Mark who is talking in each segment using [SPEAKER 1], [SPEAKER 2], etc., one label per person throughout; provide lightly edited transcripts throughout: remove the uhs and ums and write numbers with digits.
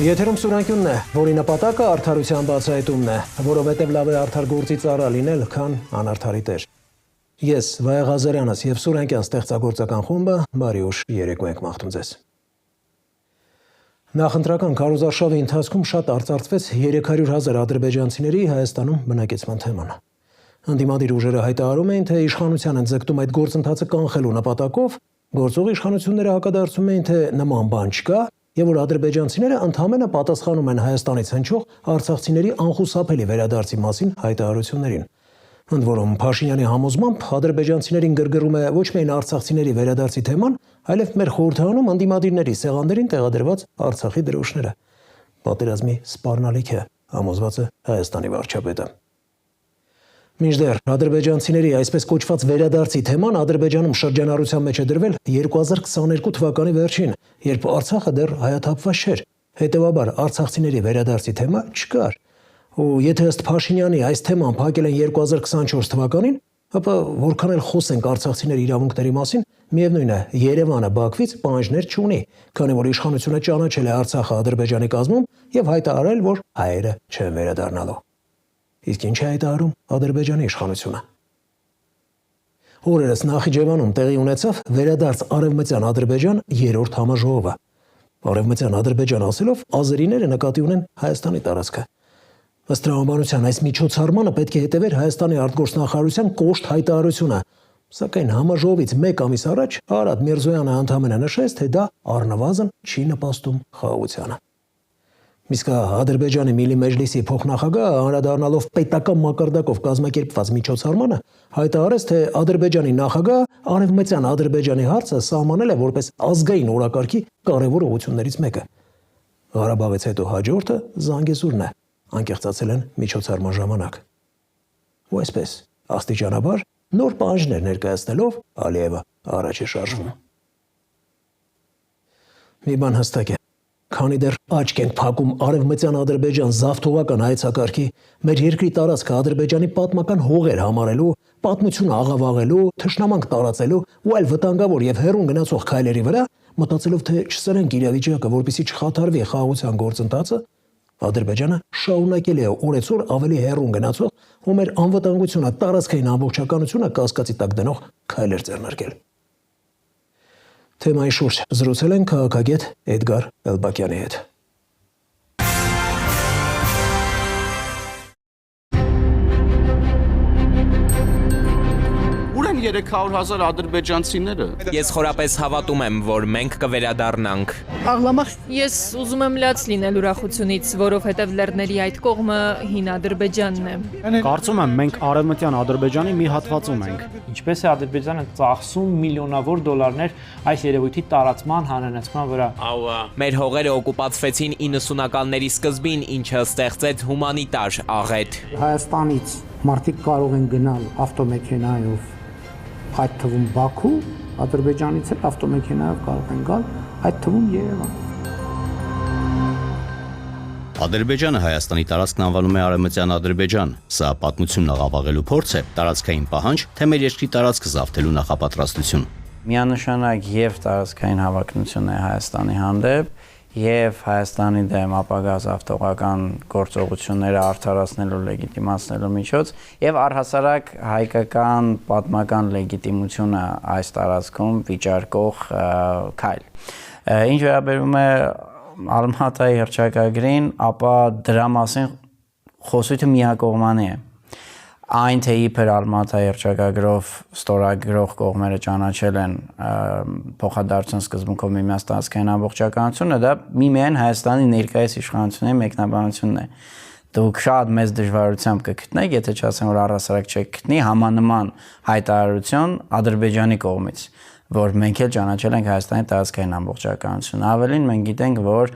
[SPEAKER 1] Եթերում սուրանկյունն է, որի նպատակը արդարության բացահայտումն է, որովհետև լավ է արդար գործի ծառա լինել, քան անարդարի տեր։ Ես Վայա Ղազարյանս եւ Սուրանկյան ստեղծագործական խումբը բարի ուշ երեկո ենք մաղթում ձեզ։ Նախընտրական քարոզարշավի ընթացքում շատ արծարծվեց 300,000 ադրբեջանցիների Հայաստանում բնակեցման թեման։ Ընդդիմադիր ուժերը հայտարարում էին, թե իշխանության են ձգտում այդ գործընթացը կանխելու նպատակով, գործող իշխանությունները հակադարձում էին, թե նման բան չկա, եւ որ ադրբեջանցիները ընդհանրապես պատասխանում են Հայաստանից հնչող արցախցիների անխուսափելի վերադարձի մասին հայտարարություններին։ Ընդ որում Փաշինյանի համոզմամբ ադրբեջանցիներին գրգռում է ոչ միայն արցախցիների վերադարձի թեման, այլև մեր խորհրդանում ընդդիմադիրների սեղաններին տեղադրված Արցախի դրոշները։ Պատերազմի սպառնալիք է, համոզված է Հայաստանի վարչապետը։ Մինչդեռ ադրբեջանցիների այսպես կոչված վերադարձի թեման Ադրբեջանում շրջանառության մեջ է դրվել 2022 թվականի վերջին, երբ Արցախը դեռ հայաթափված չէր։ Հետևաբար արցախցիների վերադարձի թեմա չկար։ Ու եթե ըստ Փաշինյանի այս թեման փակել են 2024 թվականին, ապա որքան էլ խոսենք արցախցիների իրավունքների մասին, միևնույն է, Երևանը Բաքվից պահանջներ չունի, քանի որ իշխանությունը ճանաչել է Արցախը Ադրբեջանի կազմում եւ հայտարարել, որ հայերը չեն վերադառնալու։ Իսկ ինչ է հայտարարում Ադրբեջանի իշխանությունը։ Օրերս Նախիջևանում տեղի ունեցավ վերադարձ Արևմտյան Ադրբեջան երրորդ համաժողովը։ Արևմտյան Ադրբեջան ասելով ազերիները նկատի ունեն Հայաստանի տարածքը։ Ըստ տրամաբանության այս միջոցառմանը պետք է հետևեր Հայաստանի արտգործնախարարության կոշտ հայտարարությունը, սակայն համաժողովից մեկ ամիս առաջ Արադ Միրզոյանը անդամենը նշեց, թե դա առնվազն չի նպաստում խաղաղությանը։ Իսկ Ադրբեջանի Միլի Մեջլիսի փոխնախագահը անդրադառնալով պետական մակարդակով կազմակերպված միջոցառմանը հայտարարեց, թե Ադրբեջանի նախագահը Արևմտյան Ադրբեջանի հարցը սահմանել է որպես ազգային օրակարգի կարևոր ուղղություններից մեկը։ Ղարաբաղից հետո հաջորդը Զանգեզուրն է, անկեղծացել են միջոցառման ժամանակ։ Ու այսպես, աստիճանաբար նոր պահանջներ ներկայացնելով Ալիևը առաջ է շարժվում։ Մի բան հստակ է, քանի դեռ աչք են փակում Արևմտյան Ադրբեջան զավթողական հայեցակարգի, մեր երկրի տարածքը Ադրբեջանի պատմական հողեր համարելու, պատմությունը աղավաղելու, թշնամանք տարածելու ու այլ վտանգավոր եւ հեռուն գնացող քայլերի վրա, մտածելով թե չսրենք իրավիճակը, որպեսզի չխաթարվի խաղաղության գործընթացը, Ադրբեջանը շարունակել է օրեցօր ավելի հեռուն գնացող ու մեր անվտանգությունը, տարածքային ամբողջականությունը կասկածի տակ դնող քայլեր ձեռնարկել։ Թեմայի շուրջ զրուցել են քաղաքագետ Էդգար Էլբակյանի հետ։
[SPEAKER 2] Ուր են 300,000 ադրբեջանցիները։
[SPEAKER 3] Ես խորապես հավատում եմ, որ մենք կվերադառնանք։
[SPEAKER 4] Ես ուզում եմ լաց լինել ուրախությունից, որովհետև լեռների այդ կողմը հին Ադրբեջանն է։
[SPEAKER 5] Կարծում եմ, մենք Արևմտյան Ադրբեջանի մի հատվածում ենք։
[SPEAKER 6] Ինչպես է Ադրբեջանը ծախսում միլիոնավոր դոլարներ այս երևույթի տարածման, հանրայնացման վրա։
[SPEAKER 3] Մեր հողերը օկուպացվեցին 90-ականների սկզբին, ինչը ստեղծեց հումանիտար աղետ։
[SPEAKER 7] Հայաստանից մարդիկ կարող են գնալ ավտոմեքենայով, այդ թվում Բաքու, Ադրբեջանից էլ ավտոմեքենայով կարող են գալ, այդ թվում Երևան։
[SPEAKER 8] Ադրբեջանը Հայաստանի տարածքն անվանում է Արևմտյան Ադրբեջան։ Սա պատմությունն աղավաղելու փորձ է, տարածքային պահանջ, թե մեր երկրի տարածքը զավթելու նախապատրաստություն։
[SPEAKER 9] Միանշանակ եւ տարածքային հավակնություն է Հայաստանի հանդեպ, եւ Հայաստանի դեմ ապագա զավթողական գործողությունները արդարացնելու, լեգիտիմացնելու միջոց, եւ առհասարակ հայկական պատմական լեգիտիմությունը այս տարածքում վիճարկող քայլ։ Ինչ վերաբերում է Ալմատայի հռչակագրին, ապա դրա մասին խոսույթը միակողմանի է։ Այն թե իբր Ալմատայի հռչակագրով ստորագրող կողմերը ճանաչել են փոխադարձության սկզբունքով միմյանց տարածքային ամբողջականությունը, դա միմիայն Հայաստանի ներկայիս իշխանությունների մեկնաբանությունն է։ Դուք շատ մեծ դժվարությամբ կգտնեք, եթե չասեմ, որ առհասարակ չեք գտնի համանման հայտարարություն Ադրբեջանի կողմից, որ մենք էլ ճանաչել ենք Հայաստանի տարածքային ամբողջականությունը։ Ավելին մենք գիտենք, որ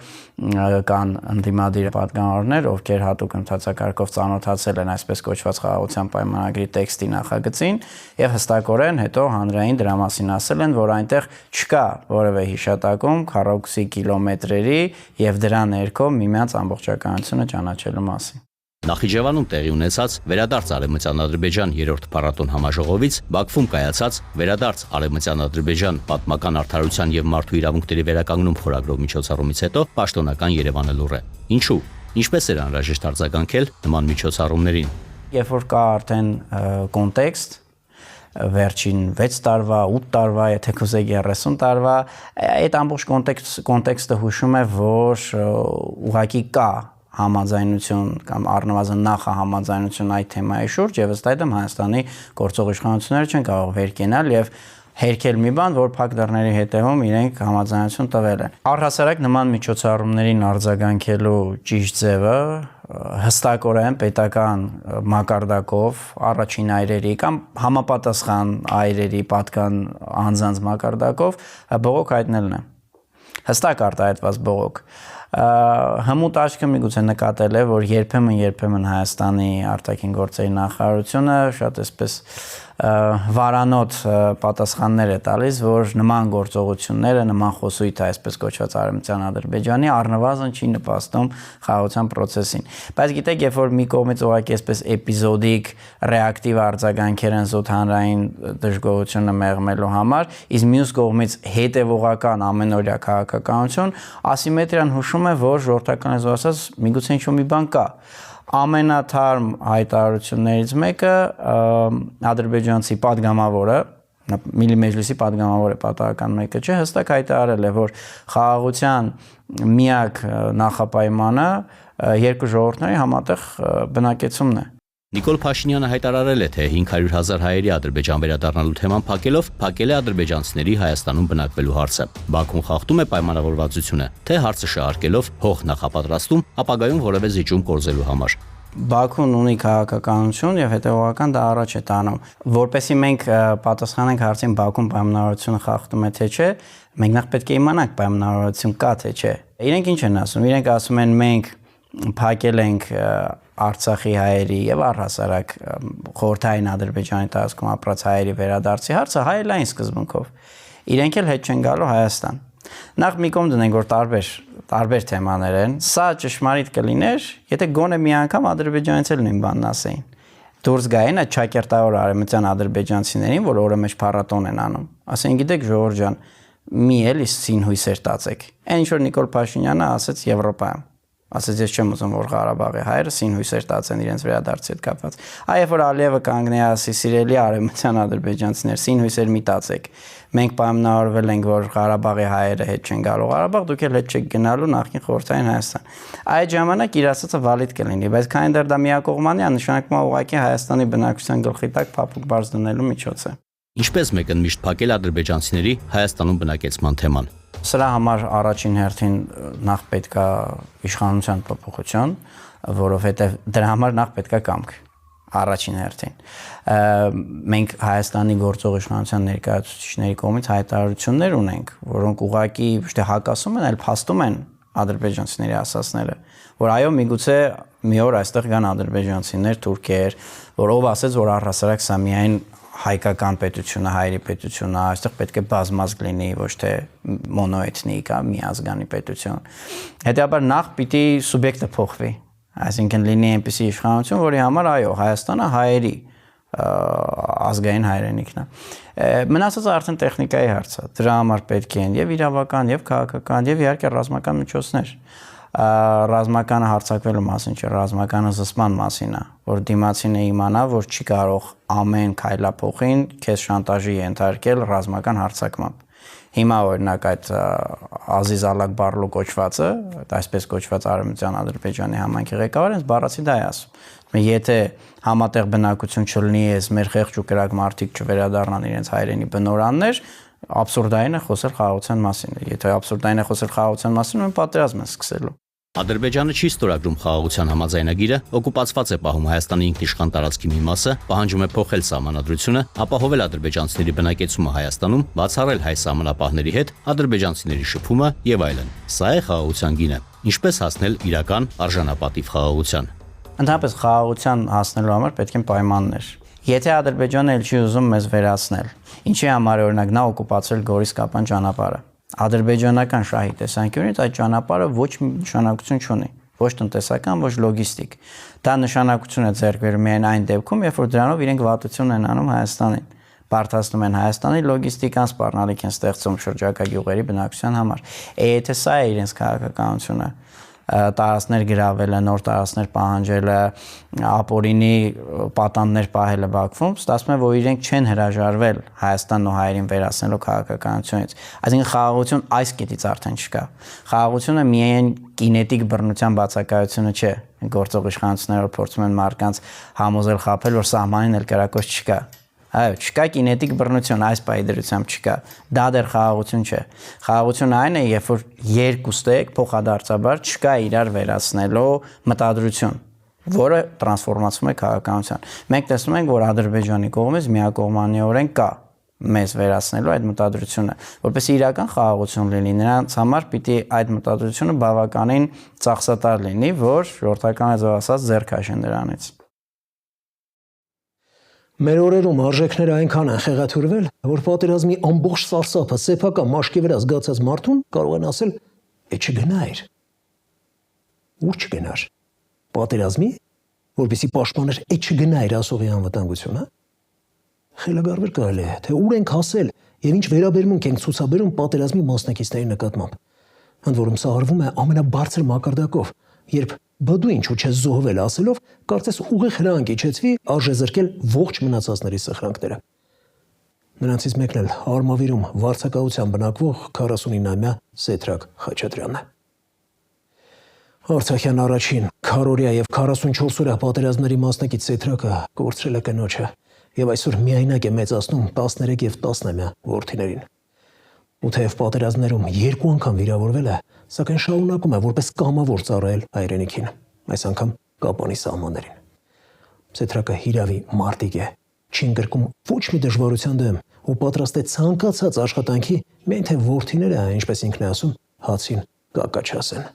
[SPEAKER 9] կան ընդդիմադիր պատգամավորներ, ովքեր հատուկ ընթացակարգով ծանոթացել են այսպես կոչված խաղաղության պայմանագրի տեքստի նախագծին եւ հստակորեն հետո հանրային դրա մասին ասել են, որ այնտեղ չկա որևէ հիշատակում քառակուսի կիլոմետրերի եւ դրա ներքո միմյանց ամբողջականությունը ճանաչելու մասին։
[SPEAKER 8] Նախիջևանում տեղի ունեցած Վերադարձ Արևմտյան Ադրբեջան 3-րդ փառատոն համաժողովից Բաքվում կայացած Վերադարձ Արևմտյան Ադրբեջան պատմական արդարության եւ մարդու իրավունքների վերականգնում խորագրով միջոցառումից հետո պաշտոնական Երևանը լուռ է։ Ինչու՞։ Ինչպես էր անհրաժեշտ արձագանքել նման միջոցառումներին։
[SPEAKER 9] Երբ որ կա արդեն կոնտեքստ, վերջին 6 տարվա, 8 տարվա, եթե կուզեք 30 տարվա, այդ ամբողջ կոնտեքստը հուշում է, որ ուղղակի կա համաձայնություն կամ առնվազն նախահամաձայնություն այդ թեմայի շուրջ, եւ ըստ այդմ Հայաստանի գործող իշխանությունները չեն կարող վեր կենալ եւ հերքել մի բան, որ փակ դռների հետևում իրենք համաձայնություն տվել են։ Առհասարակ նման միջոցառումներին արձագանքելու ճիշտ ձևը հստակորեն պետական մակարդակով առաջին այրերի կամ համապատասխան այրերի պատկան անձանց մակարդակով բողոք հայտնելն է։ Հստակ արտահայտված բողոք։ Հմուտ աչքը միգուցե նկատել է, որ երբեմն Հայաստանի արտաքին գործերի նախարարությունը շատ այսպես վարանոտ պատասխաններ է տալիս, որ նման գործողությունները, նման խոսույթը, այսպես կոչված Արևմտյան Ադրբեջանի առնվազն չի նպաստում խաղաղության process-ին։ Բայց գիտեք, երբ որ մի կողմից ուղղակի այսպես էպիզոդիկ, ռեակտիվ արձագանքեր են զոտ հանրային դժգոհությունը մեղմելու համար, իսկ մյուս կողմից հետևողական ամենօրյա քաղաքականություն, ասիմետրիան հուշում է, որ ժողովրդական լեզվով ասած միգուցե ինչ-որ մի բան կա։ Ամենաթարմ հայտարարություններից մեկը ադրբեջանցի падգամավորը, Միլի Մեջլիսի падգամավորը պատահական մեկը չէ, հստակ հայտարարել է, որ խաղաղության միակ նախապայմանը երկու ժողովուրդների համատեղ բնակեցումն է։
[SPEAKER 8] Նիկոլ Փաշինյանը հայտարարել է, թե 500,000 հայերի Ադրբեջան վերադառնալու թեման փակել է ադրբեջանցիների Հայաստանում բնակվելու հարցը։ Բաքուն խախտում է պայմանավորվածությունը, թե հարցը շահարկելով հող նախապատրաստում ապագայում որևէ զիջում կորզելու համար։
[SPEAKER 9] Բաքուն ունի քաղաքականություն եւ հետեւողական դա առաջ է տանում։ Որպեսզի մենք պատասխանենք հարցին Բաքուն պայմանավորվածությունը խախտում է թե չէ, մենք նախ պետք է իմանանք պայմանավորվածություն կա թե չէ։ Իրենք ինչ են ասում։ Իրենք ասում են մենք փակել ենք Արցախի հայերի եւ առհասարակ խորհրդային Ադրբեջանի տարածքում ապրած հայերի վերադարձի հարցը հայելային սկզբունքով։ Իրենք էլ հետ չեն գալու Հայաստան։ Նախ մի կողմ դնենք, որ տարբեր թեմաներ են։ Սա ճշմարիտ կլիներ, եթե գոնե մի անգամ ադրբեջանից էլ նույն բանն ասեին։ Դուրս գային այդ ճակերտավոր արևմտյան ադրբեջանցիներին, որ օրը մեջ փառատոն են անում։ Ասեն, գիտեք, ժողովուրդ ջան, մի էլի սին հույսեր տածեք։ Այն ինչ որ Նիկոլ Փաշինյանը ասեց Եվրոպայում։ Ասեց ես չեմ ուզում որ Ղարաբաղի հայերը սին հույսեր տածեն իրենց վերադարձի հետ կապված։ Այ որ Ալիևը կանգնի ասի սիրելի արևմտյան ադրբեջանցիներ, սին հույսեր մի տածեք։ Մենք պայմանավորվել ենք, որ Ղարաբաղի հայերը հետ չեն գալու Ղարաբաղ, դուք էլ հետ չեք գնալու նախին խորհրդային Հայաստան։ Այդ ժամանակ իր ասածը վալիդ կլինի, բայց քանի դեռ դա միակողմանի է, նշանակում է ուղղակի Հայաստանի բնակչության գլխի տակ փափուկ բարձ դնելու միջոց է։
[SPEAKER 8] Ինչպես մեկընդմիշտ փակել ադրբեջանցիների Հայաստանում բնակեցման թեման։
[SPEAKER 9] Սրա համար առաջին հերթին նախ պետք է իշխանության փոփոխություն, որովհետև դրա համար նախ պետք է կամք առաջին հերթին։ Մենք Հայաստանի գործող իշխանության ներկայացուցիչների կողմից հայտարարություններ ունենք, որոնք ուղղակի ոչ թե հակասում են, այլ փաստում են ադրբեջանցիների ասածները, որ այո, միգուցե մի օր այստեղ կան ադրբեջանցիներ, թուրքեր, որ ով ասեց, որ առհասարակ սա միայն հայկական պետությունը, հայերի պետությունը, այստեղ պետք է բազմազգ լինի, ոչ թե մոնոէթնիկ, միազգանի պետություն։ Հետեւաբար նախ պիտի սուբյեկտը փոխվի, այսինքն լինի այնպիսի իշխանություն, որի համար այո, Հայաստանը հայերի ազգային հայրենիքն է։ Մնացածը արդեն տեխնիկայի հարց է։ Դրա համար պետք են եւ իրավական, եւ քաղաքական, եւ իհարկե ռազմական միջոցներ։ Ռազմականը հարձակվելու մասին չէ, ռազմականը զսպման մասին է, որ դիմացին է իմանա, որ չի կարող ամեն քայլափոխին քեզ շանտաժի ենթարկել ռազմական հարձակմամբ։ Հիմա օրինակ այդ Ազիզ Ալակբարլու կոչվածը, այսպես կոչված Արևմտյան Ադրբեջանի համայնքի ղեկավարը հենց բառացի դա է ասում։ Եթե համատեղ բնակություն չլինի, ես մեր խեղճ ու կրակ մարդիկ չվերադառնան իրենց հայրենի բնորաններ, абսուրդային է խոսել խաղաղության մասին։ Եթե абսուրդային է խոսել խաղաղության մասին, ուրեմն պատերազմ են սկսելու։
[SPEAKER 8] Ադրբեջանը չի ստորագրում խաղաղության համաձայնագիրը, օկուպացված է պահում Հայաստանի ինքնիշխան տարածքի մի մասը, պահանջում է փոխել սահմանադրությունը, ապահովել ադրբեջանցիների բնակեցումը Հայաստանում, բացառել հայ սահմանապահների հետ ադրբեջանցիների շփումը եւ այլն։ Սա է խաղաղության գինը։ Ինչպես հասնել իրական արժանապատիվ խաղաղության։
[SPEAKER 9] Ընդհանրապես խաղաղության հասնելու համար պետք են պայմաններ։ Եթե Ադրբեջանը էլ չի ուզում մեզ վերացնել, ինչի համար օրինակ նա օկուպացրել Գորիս-Կապան ճանապարհը։ Ադրբեջանական շահի տեսանկյունից այդ ճանապարհը ոչ մի նշանակություն չունի։ ոչ տնտեսական, ոչ լոգիստիկ։ Դա նշանակություն է ձեռք բերում միայն այն դեպքում, երբ որ դրանով իրենք վատություն են անում Հայաստանին, բարդացնում են Հայաստանի լոգիստիկան, սպառնալիք են ստեղծում շրջակա գյուղերի բնակչության համար։ Եթե սա է իրենց քաղաքականությունը, տարածքներ գրավելը, նոր տարածքներ պահանջելը, ապօրինի պատանդներ պահելը Բաքվում, ստացվում է, որ իրենք չեն հրաժարվել Հայաստանն ու հայերին վերացնելու քաղաքականությունից։ Այսինքն խաղաղություն այս կետից արդեն չկա։ Խաղաղությունը միայն կինետիկ բռնության բացակայությունը չէ։ Գործող իշխանությունները փորձում են մարդկանց համոզել, խաբել, որ սահմանին էլ կրակոց չկա։ Այո, չկա կինետիկ բռնություն, այս պայդրությամբ չկա։ Դա դեռ խաղաղություն չէ։ Խաղաղությունը այն է, երբ որ երկուստեք փոխադարձաբար չկա իրար վերացնելու մտադրություն, որը տրանսֆորմացվում է քաղաքականության։ Մենք տեսնում ենք, որ Ադրբեջանի կողմից միակողմանիորեն կա մեզ վերացնելու այդ մտադրությունը, որպես իրական խաղաղություն լինի, նրանց համար պիտի այդ մտադրությունը բավականին ծախսատար լինի, որ ժողովրդական ասած ձեռք քաշեն դրանից։
[SPEAKER 1] Մեր օրերում արժեքները այնքան են խեղաթյուրվել, որ պատերազմի ամբողջ սարսափը սեփական մաշկի վրա զգացած մարդուն կարող են ասել՝ «Է չգնայր»։ Ուր չգնար։ Պատերազմի, որպեսզի պաշտպաներ է չգնայր ասողի անվտանգությունը։ Խելագարվել կարելի է, թե ուր ենք հասել եւ ինչ վերաբերմունք ենք ցուցաբերում պատերազմի մասնակիցների նկատմամբ։ Ընդ որում սա արվում է ամենաբարձր մակարդակով, երբ բդու ինչու չես զոհվել ասելով, կարծես ուղիղ հրանք իջեցվի արժեզրկել ողջ մնացածների սխրանքները։ Նրանցից մեկն էլ Արմավիրում վարձակալության բնակվող 49-ամյա Սեթրակ Խաչատրյանն է։ Արցախյան առաջին քարորիա եւ 44-օրյա պատերազմների մասնակից Սեթրակը կորցրել է կնոջը եւ այսօր միայնակ է մեծացնում 13 եւ 10-ամյա որդիներին։ Ու թեև պատերազմներում 2 անգամ վիրավորվել է, սակայն շարունակում է որպես կամավոր ծառայել հայրենիքին, այս անգամ Կապանի սահմաններին։ Սեթրակը հիրավի մարտիկ է, չի ընկրկում ոչ մի դժվարության դեմ ու պատրաստ է ցանկացած աշխատանքի, միայն թե որդիները, ինչպես ինքն է ասում, հացին կակաչասեն։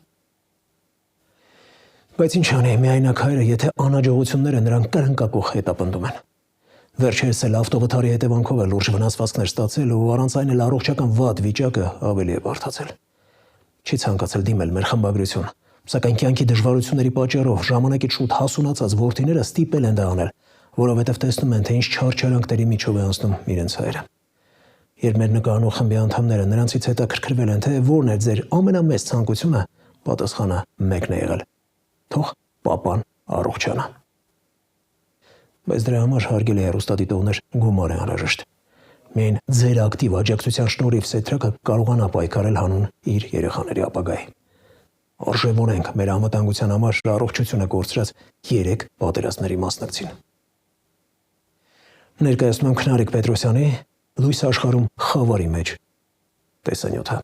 [SPEAKER 1] Բայց ինչ անի միայնակ հայրը, եթե անհաջողությունները նրան կրնկակող հետապնդում են։ Վերջերս էլ ավտովթարի հետևանքով է լուրջ վնասվածքներ ստացել ու առանց այն էլ առողջական վատ վիճակը ավելի է բարդացել։ Չի ցանկացել դիմել մեր խմբագրություն, սակայն կյանքի դժվարությունների պատճառով ժամանակից շուտ հասունացած որդիները ստիպել են դա անել, որովհետև տեսնում են, թե ինչ չարչարանքների միջով է անցնում իրենց հայրը։ Երբ մեր նկարահանող խմբի անդամները նրանցից հետաքրքրվել են, թե որն է ձեր ամենամեծ ցանկությունը, պատասխանը մեկն է եղել. թող պապան առողջանա։ Բայց դրա համար հարգելի հեռուստադիտողներ գումար է անհրաժեշտ։ Միայն ձեր ակտիվ աջակցության շնորհիվ Սեթրակը կարողանա պայքարել հանուն իր երեխաների ապագայի։ Արժևորենք մեր անվտանգության համար առողջությունը կորցրած 3 պատերազմների մասնակցին։ Ներկայացնում եմ Քնարիկ Պետրոսյանի «Լույս աշխարհում խավարի մեջ» տեսանյութը։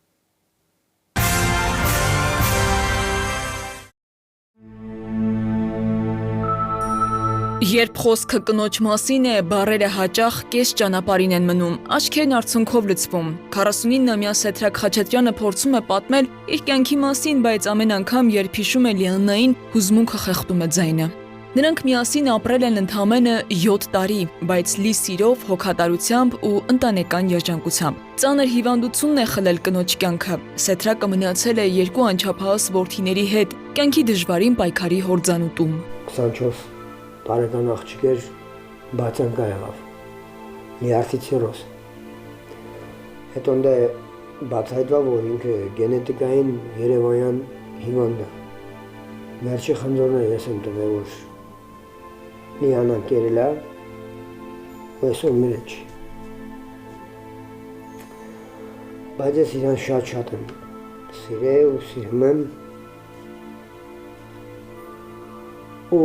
[SPEAKER 10] Երբ խոսքը կնոջ մասին է, բառերը հաճախ կես ճանապարհին են մնում, աչքերն արցունքով լցվում։ 49-ամյա Սեթրակ Խաչատրյանը փորձում է պատմել իր կյանքի մասին, բայց ամեն անգամ, երբ հիշում է Լիաննային, հուզմունքը խեղդում է ձայնը։ Նրանք միասին ապրել են ընդամենը 7 տարի, բայց լի սիրով, հոգատարությամբ ու ընտանեկան երջանկությամբ։ Ծանր հիվանդությունն է խլել կնոջ կյանքը։ Սեթրակը մնացել է 2 անչափահաս որդիների հետ, կյանքի դժվարին պայքարի հորձանուտում։
[SPEAKER 11] 24 տարեկան աղջիկեր բացանկա եղավ, լիարդիցերոս։ Հետո դե բացահայտվավ, որ ինքը գենետիկային երևանյան հիվանդ է։ Վերջի խնձորն է ես եմ տվել, որ Լիանան կերել է, ու այսօր մեր չի։ Բայց ես իրան շատ եմ սիրել ու սիրում եմ, ու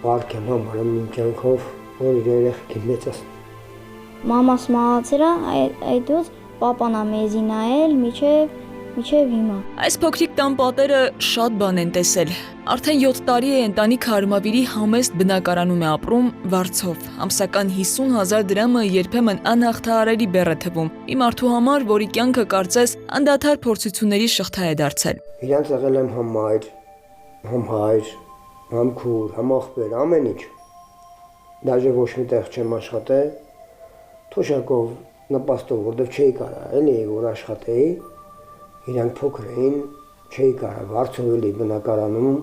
[SPEAKER 11] Պարկ եմ համարում իմ կյանքով, որ իր երեխեքին մեծացնեմ։
[SPEAKER 12] Մամաս մահացել է, այդուց պապան է մեզի նայել մինչև հիմա։
[SPEAKER 10] Այս փոքրիկ տան պատերը շատ բան են տեսել։ Արդեն 7 տարի է ընտանիքը Արմավիրի համեստ բնակարանում է ապրում վարձով։ Ամսական 50,000 դրամը երբեմն անհաղթահարելի բեռ է թվում։ Մի մարդու համար, որի կյանքը կարծես անդադար փորձությունների շղթա է դարձել։
[SPEAKER 11] Իրանց եղել եմ համ հայր, համ քուր, համ աղբեր, ամեն ինչ։ Դաժե ոչ մի տեղ չեմ աշխատել, թոշակով նպաստով, որտեղ չէի կարա, էլի որ աշխատեի, իրանք փոքր էին, չէի կարող վարձողելի բնակարանում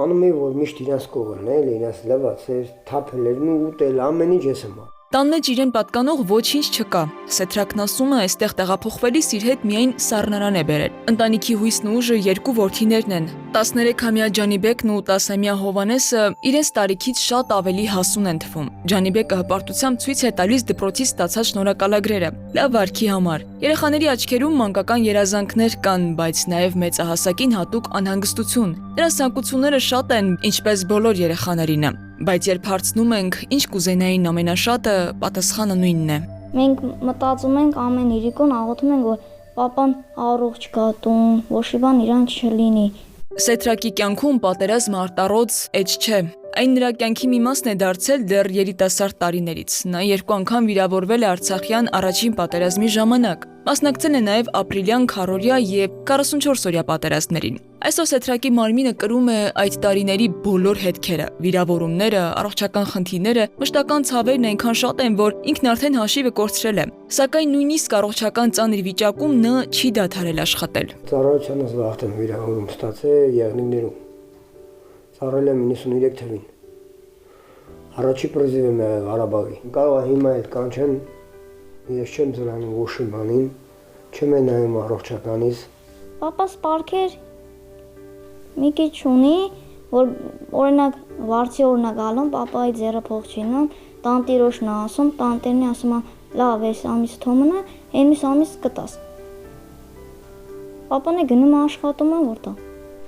[SPEAKER 11] անում էի, որ միշտ իրենց կողմն իրենց լվացեր, թափելերն ու ուտել, ամեն ինչ ես ըմա։
[SPEAKER 10] Տան մեջ իրեն պատկանող ոչինչ չկա։ Սեթրակն ասում է, այստեղ տեղափոխվելիս իր հետ միայն սառնարան է բերել։ Ընտանիքի հույսն ու ուժը երկու որդիներն են։ 13-ամյա Ջանիբեկն ու 10-ամյա Հովանեսը իրենց տարիքից շատ ավելի հասուն են թվում։ Ջանիբեկը հպարտությամբ ցույց է տալիս դպրոցից ստացած շնորհակալագրերը։ Լավ վարքի համար։ Երեխաների աչքերում մանկական երազանքներ կան, բայց նաև մեծահասակին հատուկ անհանգստություն։ Նրանց ցանկությունները շատ են, ինչպես բոլոր երեխաներինը։ Բայց երբ հարցնում ենք, ինչ կուզենային ամենաշատը, պատասխանը նույնն է։
[SPEAKER 12] Մենք մտածում ենք ամեն իրիկուն աղոթում ենք, որ պապան առողջ գա տուն, ոչ մի բան իրան չլինի։
[SPEAKER 10] Սեթրակի կյանքում պատերազմը արտառոց էջ չէ։ Այն նրա կյանքի մի մասն է դարձել դեռ երիտասարդ տարիներից։ Նա 2 անգամ վիրավորվել է Արցախյան առաջին պատերազմի ժամանակ։ Մասնակցել է նաև ապրիլյան քառորյա եւ 44-օրյա պատերազմներին։ Այսօր Սեթրակի մարմինը կրում է այդ տարիների բոլոր հետքերը, վիրավորումները, առողջական խնդիրները, մշտական ցավերն այնքան շատ են, որ ինքն արդեն հաշիվը կորցրել է։ Սակայն նույնիսկ առողջական ծանր վիճակում նա չի դադարել աշխատել։
[SPEAKER 11] Ծառայությանից վաղ եմ վիրավորում ստացել Եղնիկներում։ Ծառայել եմ 93 թվին։ Առաջի պրեզիվ եմ եղել Ղարաբաղի։ Կարող է հիմա էլ կանչեն, ես չեմ զրանում ոչ մի բանին, չեմ նայում առողջականից։
[SPEAKER 12] Պապաս պարքեր մի քիչ ունի, որ օրինակ վարձի օրինակ ալում, պապայի ձեռը փող չինան, տանտիրոշն է ասում, տանտերն է ասում, լավ, այս ամիս թոմնա, այս ամիս կտաս։ Պապան է գնում աշխատում է որտեղ։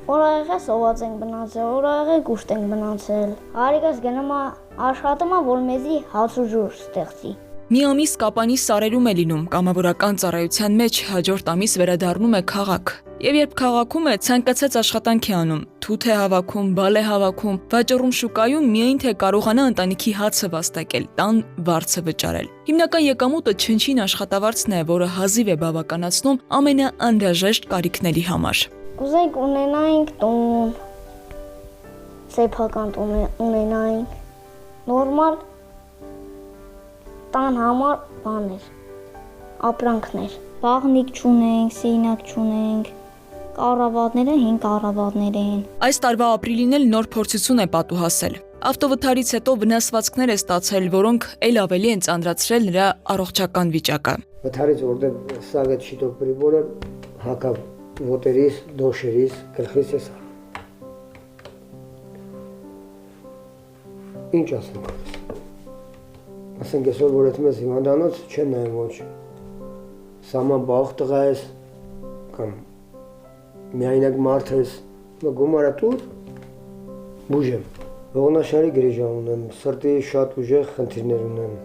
[SPEAKER 12] Օրայղը սոված ենք բնացել, օրայղը գուշտ ենք բնացել։ Հարիկս գնում է աշխատում է, որ մեզի հաց ու ջուր ստեղծի։
[SPEAKER 10] Մի ամիս Կապանի սարերում է լինում, կամավորական ծառայության մեջ հաջորդ ամիս վերադառնում է քաղաք։ Եվ երբ քաղաքում է, ցանկացած աշխատանք է անում, թութ է հավաքում, բալ է հավաքում, վաճառում շուկայում միայն թե կարողանա ընտանիքի հացը վաստակել, տան վարձը վճարել։ Հիմնական եկամուտը չնչին աշխատավարձն է, որը հազիվ է բավականացնում ամենաանհրաժեշտ կարիքների համար։
[SPEAKER 12] Կուզենք ունենայինք տուն, սեփական տուն ունենայինք, նորմալ տան համար բաներ, ապրանքներ, բաղնիկ չունենք, սենյակ չունենք, կառավատները 5 կառավատներ են։
[SPEAKER 10] Այս տարվա ապրիլին էլ նոր փորձություն է պատուհասել։ Ավտովթարից հետո վնասվածքներ է ստացել, որոնք ել ավելի են ծանրացրել նրա առողջական վիճակը։
[SPEAKER 11] Վթարից որտեղ սաղ այդ շիտով պրիբորը հակավ ոտերիս, դոշերիս, գլխիս ես։ Ինչ ասենք։ Ասենք այսօր որ այդ մեզ հիվանդանոց չեմ նայում ոչ։ Սաման բաղ տղա ես կամ միայնակ մարդ ես, գումարա տուր, բուժեմ։ Ողնաշարի գրիժա ունեմ, սրտի շատ ուժեղ խնդիրներ ունեմ,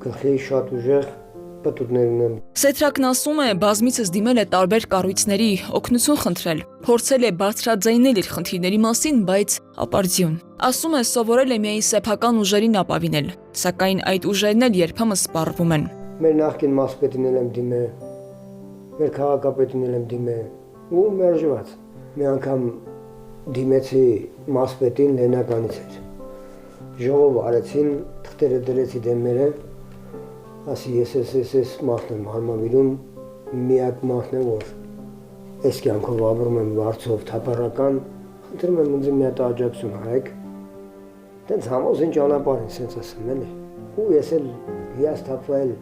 [SPEAKER 11] գլխի շատ ուժեղ պատուտներ ունեմ։
[SPEAKER 10] Սեթրակն ասում է, բազմիցս դիմել է տարբեր կառույցների, օգնություն խնդրել, փորձել է բարձրաձայնել իր խնդիրների մասին, բայց ապարդյուն։ Ասում է, սովորել է միայն սեփական ուժերին ապավինել, սակայն այդ ուժերն էլ երբեմն սպառվում են։
[SPEAKER 11] Մեր նախկին մասպետին եմ դիմել, մեր քաղաքապետին եմ դիմել, ու մերժված։ Մի անգամ դիմեցի մասպետին Լենականից էր։ Ժողով արեցին, թղթերը դրեցի դեմերը, ասի ես մարդն եմ հարմավիրում, միակ մարդն եմ, որ այս կյանքով ապրում եմ վարձով թափառական, խնդրում եմ ինձ մի հատ աջակցություն արեք, տենց համոզին ճանապարհ են, սենց ասեմ էլի, ու ես էլ հիասթափվել,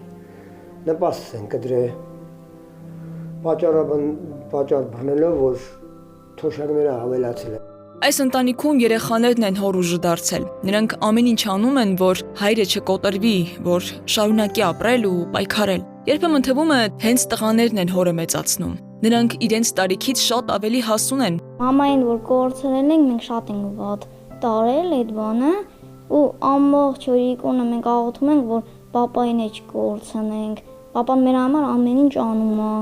[SPEAKER 11] նպաստս են կդրել, պատճառ բռնելով, որ թոշակները ավելացել են։
[SPEAKER 10] Այս ընտանիքում երեխաներն են հոր ուժը դարձել։ Նրանք ամեն ինչ անում են, որ հայրը չկոտրվի, որ շարունակի ապրել ու պայքարել։ Երբեմն թվում է, հենց տղաներն են հորը մեծացնում։ Նրանք իրենց տարիքից շատ ավելի հասուն են։
[SPEAKER 12] Մամային որ կորցրել ենք, մենք շատ ենք վատ տարել այդ բանը, ու ամբողջ օրիկոնը մենք աղոթում ենք, որ պապային էջ կորցնենք։ Պապան մեր համար ամեն ինչ անում է։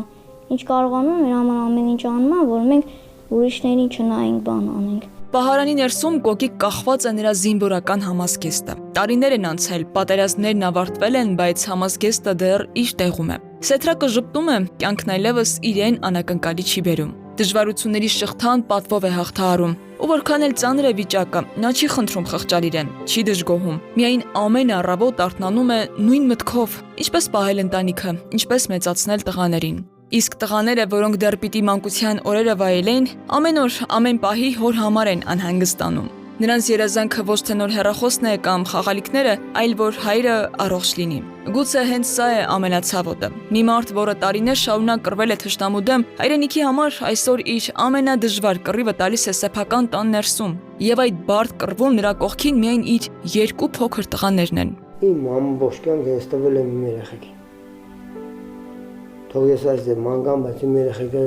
[SPEAKER 12] Ինչ կարողանում է, մեր համար ամեն ինչ անում է, որ մենք ուրիշներին չնայենք բան անենք։
[SPEAKER 10] Պահարանի ներսում կոկիկ կախված է նրա զինվորական համազգեստը։ Տարիներ են անցել, պատերազմներն ավարտվել են, բայց համազգեստը դեռ իր տեղում է։ Սեթրակը ժպտում է, կյանքն այլևս իրեն անակնկալի չի բերում։ Դժվարությունների շղթան պատվով է հաղթահարում։ Ու որքան էլ ծանր է վիճակը, նա չի խնդրում խղճալ իրեն, չի դժգոհում։ Միայն ամեն առավոտ արթնանում է նույն մտքով, ինչպես պահել ընտանիքը, ինչպես մեծացնել տղաներին։ Իսկ տղաները, որոնք դեռ պիտի մանկության օրերը վայելեն, ամեն օր, ամեն պահի հոր համար են անհանգստանում։ Նրանց երազանքը ոչ թե նոր հեռախոսն է կամ խաղալիքները, այլ որ հայրը առողջ լինի։ Գուցե հենց սա է ամենացավոտը։ Մի մարդ, որը տարիներ շարունակ կռվել է թշնամու դեմ, հայրենիքի համար այսօր իր ամենադժվար կռիվը տալիս է սեփական տան ներսում, եւ այդ բարդ կռվում նրա կողքին միայն իր 2 փոքր տղաներն են։
[SPEAKER 11] Իմ ամբողջ կյանքը ես տվել եմ իմ երեխեքին։ Թող ես այս մանկան, բայց իմ երեխեքը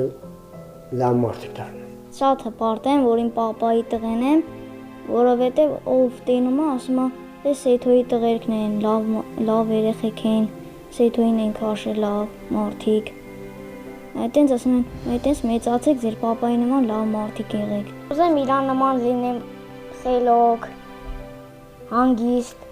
[SPEAKER 11] լավ մարդիկ դառնան։
[SPEAKER 12] Շատ հպարտ եմ, որ իմ պապայի տղեն եմ, որովհետև ով տենում է, ասում է, «Էս Սեյթոյի տղերքն են, լավ երեխեք են, Սեյթոյին են քաշել լավ մարդիկ»։ Այդտենց ասում են, այդտենց մեծացեք, ձեր պապայի նման լավ մարդիկ եղեք։ Ուզեմ իրան նման լինեմ խելոք, հանգիստ,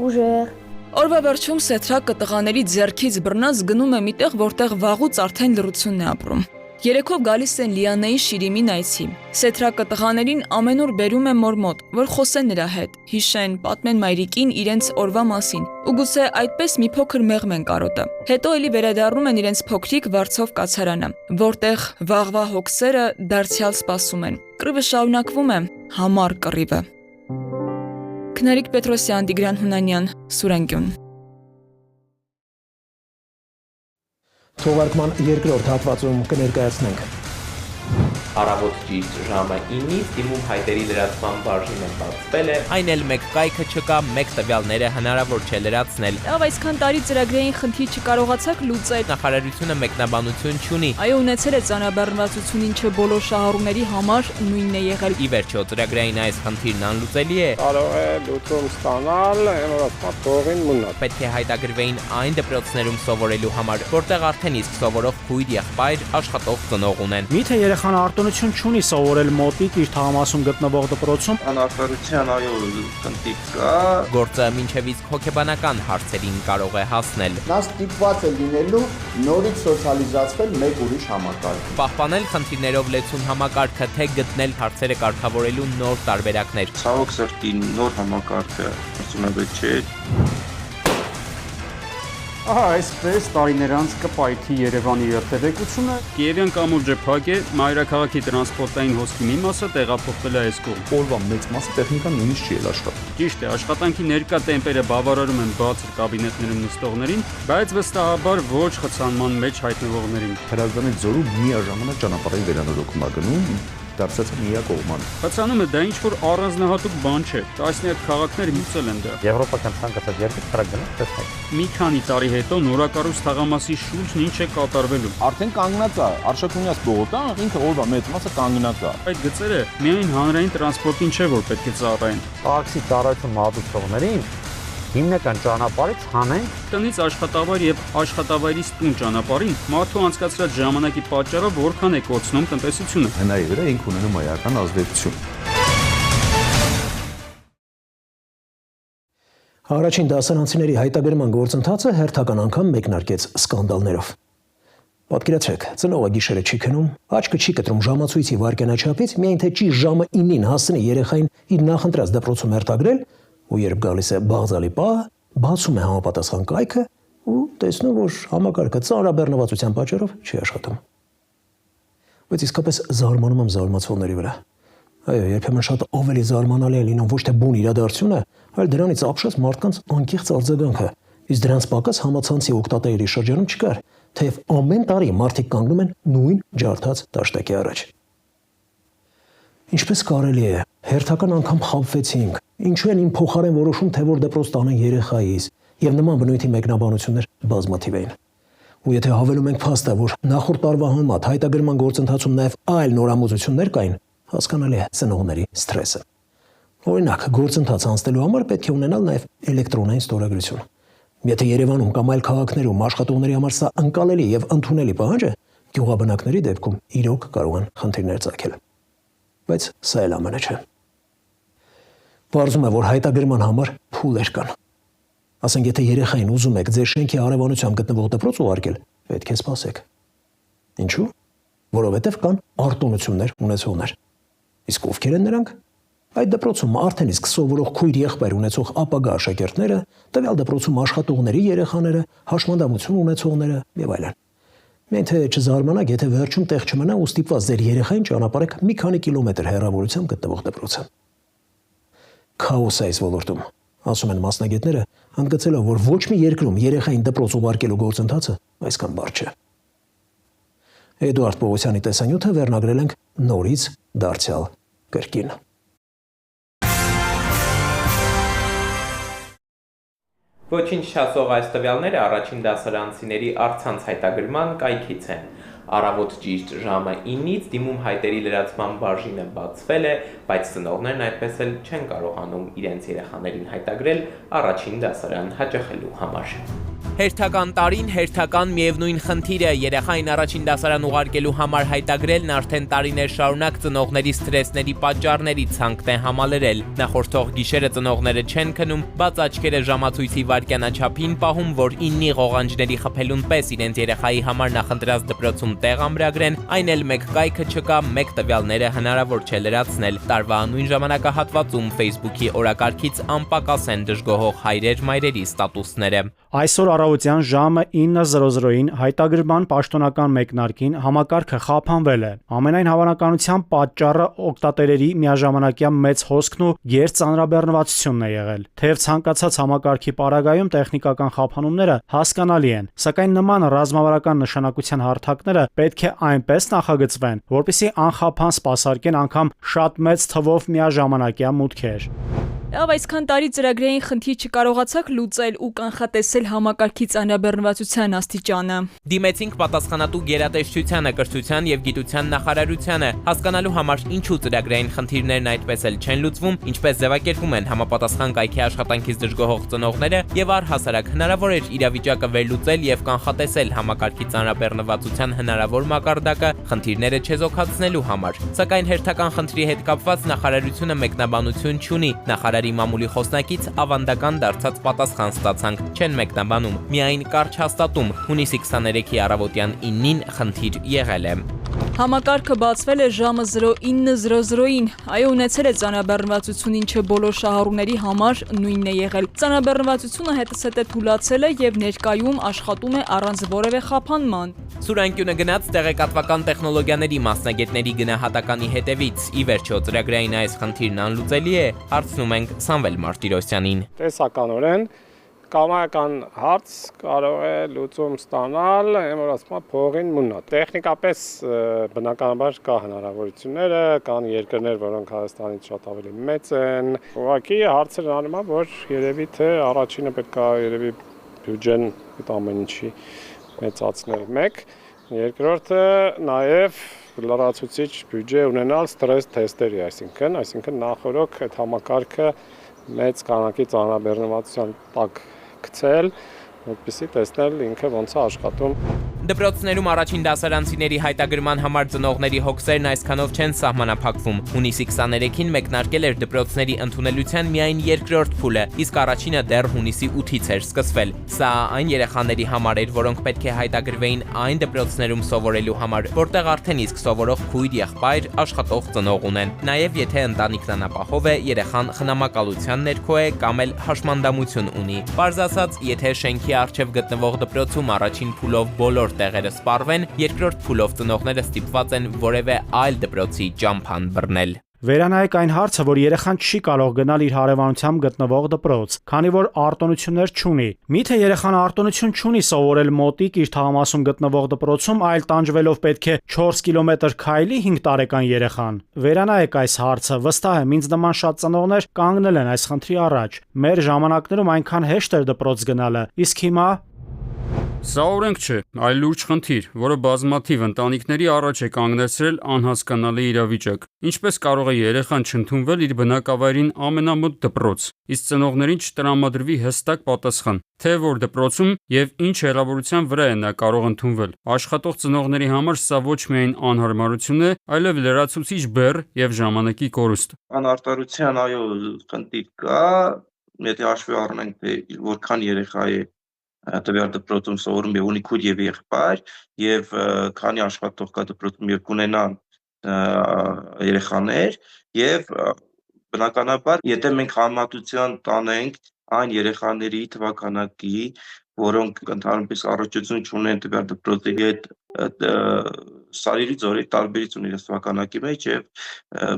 [SPEAKER 12] ուժեղ։
[SPEAKER 10] Օրվա վերջում Սեթրակը տղաների ձեռքից բռնած գնում է միտեղ, որտեղ վաղուց արդեն լռությունն է ապրում։ Երեքով գալիս են Լիանայի Շիրիմին այցի։ Սեթրակը տղաներին ամեն օր բերում է մոր մոտ, որ խոսեն նրա հետ, հիշեն, պատմեն մայրիկին իրենց օրվա մասին, ու գուցե այդպես մի փոքր մեղմ են կարոտը։ Հետո էլի վերադառնում են իրենց փոքրիկ վարձով կացարանը, որտեղ վաղվա հոգսերը դարձյալ սպասում են։ Կռիվը շարունակվում է, համառ կռիվը։ Քնարիկ Պետրոսյան, Տիգրան Հունանյան, Սուրենգյուն։
[SPEAKER 1] Թողարկման երկրորդ հատվածում կներկայացնենք։
[SPEAKER 3] Առավոտ ճիշտ ժամը 9-ից դիմում հայտերի լրացման բաժինը բացվել է, այն էլ մեկ կայքը չկա, մեկ տվյալները հնարավոր չէ լրացնել։
[SPEAKER 4] Լավ, այսքան տարի ծրագրային խնդիր չկարողացաք լուծել։
[SPEAKER 3] Նախարարությունը մեկնաբանություն չունի։
[SPEAKER 4] Այո, ունեցել է ծանրաբեռնվածություն, ինչը բոլոր շահառուների համար նույնն է եղել։
[SPEAKER 3] Ի վերջո, ծրագրային այս խնդիրն անլուծելի է։
[SPEAKER 13] Կարող է լուծում ստանալ, հեմորացման թողին մնալ։
[SPEAKER 3] Պետք է հայտագրվեին այն դպրոցներում սովորելու համար, որտեղ արդեն իսկ սովորող քույր եղբայր աշխատող ծնող ունեն։
[SPEAKER 5] Միթե երեխան արտոնություն չունի սովորել մոտիկ իր թաղամասում գտնվող դպրոցում։
[SPEAKER 2] Անարդարության այո խնդիր կա։
[SPEAKER 3] Գործը մինչև իսկ հոգեբանական հարցերին կարող է հասնել։
[SPEAKER 14] Նա ստիպված է լինելու նորից սոցիալիզացվել մեկ ուրիշ համակարգ։
[SPEAKER 3] Պահպանել խնդիրներով լեցուն համակարգը, թե գտնել հարցերը կարգավորելու նոր տարբերակներ։
[SPEAKER 2] Ցավոք սրտի նոր համակարգը արդյունավետ չէ։
[SPEAKER 5] Ահա այսպես տարիներ անց կպայթի Երևանի երթևեկությունը։
[SPEAKER 15] Կիևյան կամուրջը փակ է, մայրաքաղաքի տրանսպորտային հոսքի մի մասը տեղափոխվել է այս կողմ։
[SPEAKER 16] Օրվա մեծ մասը տեխնիկան նույնիսկ չի էլ աշխատում։
[SPEAKER 15] Ճիշտ է, աշխատանքի ներկա տեմպերը բավարարում են բացր կաբինետներում նստողներին, բայց վստահաբար ոչ խցանման մեջ հայտնվողներին։
[SPEAKER 16] Հրազդանի ձորում միաժամանակ ճանապարհի վերանորոգում է գնում, դարձած միակողման։
[SPEAKER 15] Խցանումը դա ինչ-որ առանձնահատուկ բան չէ, տասնյակ քաղաքներ լուծել են դա։
[SPEAKER 5] Եվրոպական ցանկացած երկիր քրագնա տեսեք։
[SPEAKER 15] Մի քանի տարի հետո նորակառույց թաղամասի շուրջն ինչ է կատարվելու։
[SPEAKER 16] Արդեն կանգնած է, Արշակունյաց բողոքա, ինքը օրվա մեծ մասը կանգնած է։
[SPEAKER 15] Այդ գծերը միայն հանրային տրանսպորտին չէ, որ պետք է ծառայեն։
[SPEAKER 5] Տաքսի ծառայություն մատուցողներին հիմնական ճանապարհից հանեն
[SPEAKER 15] տնից աշխատավայր եւ աշխատավայրից տուն ճանապարհին մարդու անցկացրած ժամանակի պատճառով որքան է կորցնում տնտեսությունը։
[SPEAKER 16] Հնայի վրա ինք ունենում այական ազդեցություն։
[SPEAKER 1] Առաջին դասարանցիների հայտագրման գործընթացը հերթական անգամ մեկնարկեց սկանդալներով։ Պատկերացրեք, ծնողը գիշերը չի քնում, աչքը չի կտրում ժամացույցի վայրկյանաչափից, միայն թե ճիշտ ժամը 9-ին հասցնի երեխային իր նախընտրած դպրոցում հերթագրել, ու երբ գալիս է բաղձալի պահը, բացում է համապատասխան կայքը ու տեսնում, որ համակարգը ծանրաբեռնվածության պատճառով չի աշխատում։ Բայց իսկապես զարմանում եմ զարմացողների վրա։ Այո, երբեմն շատ ավելի զարմանալի է լինում ոչ թե բուն իրադարձությունը, այլ դրանից ապշած մարդկանց անկեղծ արձագանքը, իսկ դրանց պակաս համացանցի օգտատերերի շրջանում չկար, թեև ամեն տարի մարդիկ կանգնում են նույն ջարդած դաշտակի առաջ։ Ինչպես կարելի է, հերթական անգամ խաբվեցինք, ինչու են իմ փոխարեն որոշում, թե որ դպրոց տանեն երեխայիս, եւ նման բնույթի մեկնաբանություններ բազմաթիվ էին։ Ու եթե հավելում ենք փաստը, որ նախորդ տարվա համեմատ հայտագրման գործընթացում նաեւ այլ նորամուծություններ կային, հասկանալի է ծնողների սթրեսը։ Օրինակ, գործընթաց անցնելու համար պետք է ունենալ նաեւ էլեկտրոնային ստորագրություն։ Եթե Երևանում կամ այլ քաղաքներում աշխատողների համար սա ընկալելի եւ ընդունելի պահանջ է, գյուղաբնակների դեպքում իրոք կարող են խնդիրներ ծագել։ Բայց սա էլ ամենը չէ։ Պարզում է, որ հայտագրման համար փուլեր կան։ Ասենք, եթե երեխային ուզում եք ձեր շենքի հարևանությամբ գտնվող դպրոց ուղարկել, պետք է սպասեք։ Ինչու՞։ Որովհետև կան արտոնություններ ունեցողներ։ Իսկ ովքեր են նրանք։ Այդ դպրոցում արդեն իսկ սովորող քույր եղբայր ունեցող ապագա աշակերտները, տվյալ դպրոցում աշխատողների երեխաները, հաշմանդամություն ունեցողները եւ այլն։ Մենք թե չզարմանաք, եթե վերջում տեղ չմնա ու ստիպված ձեր երեխային ճանապարհեք մի քանի կիլոմետր հեռավորությամբ գտնվող դպրոցը։ Քաոս է այս ոլորտում, ասում են մասնագետները, ընդգծելով, որ ոչ մի երկրում երեխային դպրոց ուղարկելու գործընթացը այսքան բարդ չէ։ Էդուարդ Պողոսյանի տեսանյութը վերնագրել ենք նորից դարձյալ կրկին։
[SPEAKER 3] Ոչինչ չասող այս տվյալները առաջին դասարանցիների առցանց հայտագրման կայքից են։ Առավոտ ճիշտ ժամը 9-ից դիմում հայտերի լրացման բաժինը բացվել է, բայց ծնողներն այդպես էլ չեն կարողանում իրենց երեխաներին հայտագրել առաջին դասարան հաճախելու համար։ Հերթական տարին հերթական միևնույն խնդիրը երեխային առաջին դասարան ուղարկելու համար հայտագրելն արդեն տարիներ շարունակ ծնողների սթրեսների պատճառների ցանկն է համալրել։ Նախորդող գիշերը ծնողները չեն քնում, բաց աչքերը ժամացույցի վայրկյանաչափին պահում, որ 9-ի ղողանջների խփելուն պես իրենց երեխայի համար նախընտրած դպրոցում տեղ ամրագրեն, այն էլ մեկ կայքը չկա, մեկ տվյալները հնարավոր չէ լրացնել։ Տարվա նույն ժամանակահատվածում Facebook-ի օրակարգից անպակաս են դժգոհող հայրեր-մայրերի ստատուսները։
[SPEAKER 6] Այսօր առավոտյան ժամը 9:00-ին հայտագրման պաշտոնական մեկնարկին համակարգը խափանվել է։ Ամենայն հավանականությամբ պատճառը օգտատերերի միաժամանակյա մեծ հոսքն ու գերծանրաբեռնվածությունն է եղել։ Թեև ցանկացած համակարգի պարագայում տեխնիկական խափանումները հասկանալի են, սակայն նման ռազմավարական նշանակության հարթակները պետք է այնպես նախագծվեն, որպեսզի անխափան սպասարկեն անգամ շատ մեծ թվով միաժամանակյա մուտքեր։
[SPEAKER 10] Լավ, այսքան տարի ծրագրային խնդիր չկարողացաք լուծել ու կանխատեսել համակարգի ծանրաբեռնվածության աստիճանը։
[SPEAKER 3] Դիմեցինք պատասխանատու գերատեսչությանը, կրթության եւ գիտության նախարարությանը, հասկանալու համար ինչու ծրագրային խնդիրներն այդպես էլ չեն լուծվում, ինչպես ձևակերպում են համապատասխան կայքի աշխատանքից դժգոհող ծնողները եւ առհասարակ հնարավոր էր իրավիճակը վերլուծել եւ կանխատեսել համակարգի ծանրաբեռնվածության հնարավոր մակարդակը խնդիրները չեզոքացնելու համար։ Սակայն հերթական խնդրի հետ կապված նախարարությունը մեկնաբանություն չունի։ Նախարարի մամուլի խոսնակից ավանդական դարձած պատասխան ստացանք, չեն մեկնաբանում, միայն կարճ հաստատում, հունիսի 23-ի առավոտյան 9-ին խնդիր եղել է։
[SPEAKER 10] Համակարգը բացվել է ժամը 09:00-ին, այո, ունեցել է ծանրաբեռնվածություն, ինչը բոլոր շահառուների համար նույնն է եղել։ Ծանրաբեռնվածությունը հետզհետե թուլացել է եւ ներկայում աշխատում է առանց որևէ խափանման։
[SPEAKER 3] Սուրանկյունը գնաց տեղեկատվական տեխնոլոգիաների մասնագետների գնահատականի հետևից։ Ի վերջո ծրագրային այս խնդիրն անլուծելի է, հարցնում ենք Սամվել Մարտիրոսյանին։
[SPEAKER 13] Տեսականորեն կամայական հարց կարող է լուծում ստանալ, որ ասում եմ փողին մունա։ Տեխնիկապես բնականաբար կա հնարավորությունները, կան երկրներ, որոնք Հայաստանից շատ ավելի մեծ են։ Ուղղակի հարցը նրանում է, որ երևի թե առաջինը պետք է երևի բյուջեն այդ ամեն ինչի մեծացնել մեկ, երկրորդը նաև լրացուցիչ բյուջե ունենալ ստրես թեստերի, այսինքն նախորոք այդ համակարգը մեծ քանակի ծանրաբեռնվածության տակ գցել, որպեսզի տեսնել ինքը ոնց է աշխատում։
[SPEAKER 3] Դպրոցներում առաջին դասարանցիների հայտագրման համար ծնողների հոգսերն այսքանով չեն սահմանափակվում։ Հունիսի 23-ին մեկնարկել էր դպրոցների ընդունելության միայն երկրորդ փուլը, իսկ առաջինը դեռ հունիսի 8-ից էր սկսվել։ Սա այն երեխաների համար էր, որոնք պետք է հայտագրվեին այն դպրոցներում սովորելու համար, որտեղ արդեն իսկ սովորող քույր, եղբայր, աշխատող ծնող ունեն։ Նաև եթե ընտանիքն անապահով է, երեխան խնամակալության ներքո է կամ էլ հաշմանդամություն ունի։ Պարզ ասած, եթե շենքի առջև գտնվող դպրոցում առաջին փուլով բոլոր տեղերը սպառվեն, երկրորդ փուլով ծնողները ստիպված են որևէ այլ դպրոցի ճամփան բռնել։
[SPEAKER 6] Վերանայեք այն հարցը, որ երեխան չի կարող գնալ իր հարևանությամբ գտնվող դպրոց, քանի որ արտոնություններ չունի։ Միթե երեխան արտոնություն չունի սովորել մոտիկ իր թաղամասում գտնվող դպրոցում, այլ տանջվելով պետք է 4 կիլոմետր քայլի 5 տարեկան երեխան։ Վերանայեք այս հարցը, վստահ եմ, ինձ նման շատ ծնողներ կանգնել են այս խնդրի առաջ։ Մեր ժամանակներում այնքան հեշտ էր դպրոց գնալը, իսկ հիմա
[SPEAKER 15] Սա օրենք չէ, այլ լուրջ խնդիր, որը բազմաթիվ ընտանիքների առաջ է կանգնեցրել անհասկանալի իրավիճակ։ Ինչպես կարող է երեխան չընդունվել իր բնակավայրին ամենամոտ դպրոց, իսկ ծնողներին չտրամադրվի հստակ պատասխան, թե որ դպրոցում եւ ինչ հեռավորության վրա է նա կարող ընդունվել։ Աշխատող ծնողների համար սա ոչ միայն անհարմարություն է, այլև լրացուցիչ բեռ եւ ժամանակի կորուստ։
[SPEAKER 2] Անարտարության այո խնդիր կա, եթե հաշվի առնենք թե որքան երեխա է տվյալ դպրոցում սովորում եւ ունի քույր եւ եղբայր եւ քանի աշխատող կա դպրոցում եւ կունենան երեխաներ եւ բնականաբար եթե մենք համեմատության տանենք այն երեխաների թվականակի որոնք ընդհանրապես առողջություն չունեն տվյալ դպրոցի հետ Սարերի ձորի տարբերություն իր թվականակի մեջ եւ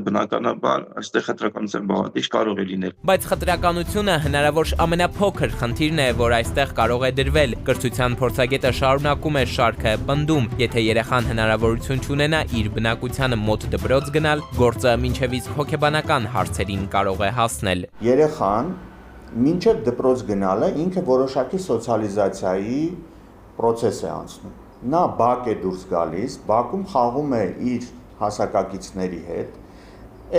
[SPEAKER 2] բնականաբար այստեղ խտրականության բաղադրիչ կարող է լինել։
[SPEAKER 3] Բայց խտրականությունը հնարավոր ամենափոքր խնդիրն է, որ այստեղ կարող է դրվել։ Կրթության փորձագետը շարունակում է շարքը, պնդում, եթե երեխան հնարավորություն չունենա իր բնակությանը մոտ դպրոց գնալ, գործը մինչև իսկ հոգեբանական հարցերին կարող է հասնել։
[SPEAKER 14] Երեխան մինչև դպրոց գնալը ինքը որոշակի սոցիալիզացիայի process է անցնում։ Նա բակ է դուրս գալիս, բակում խաղում է իր հասակակիցների հետ,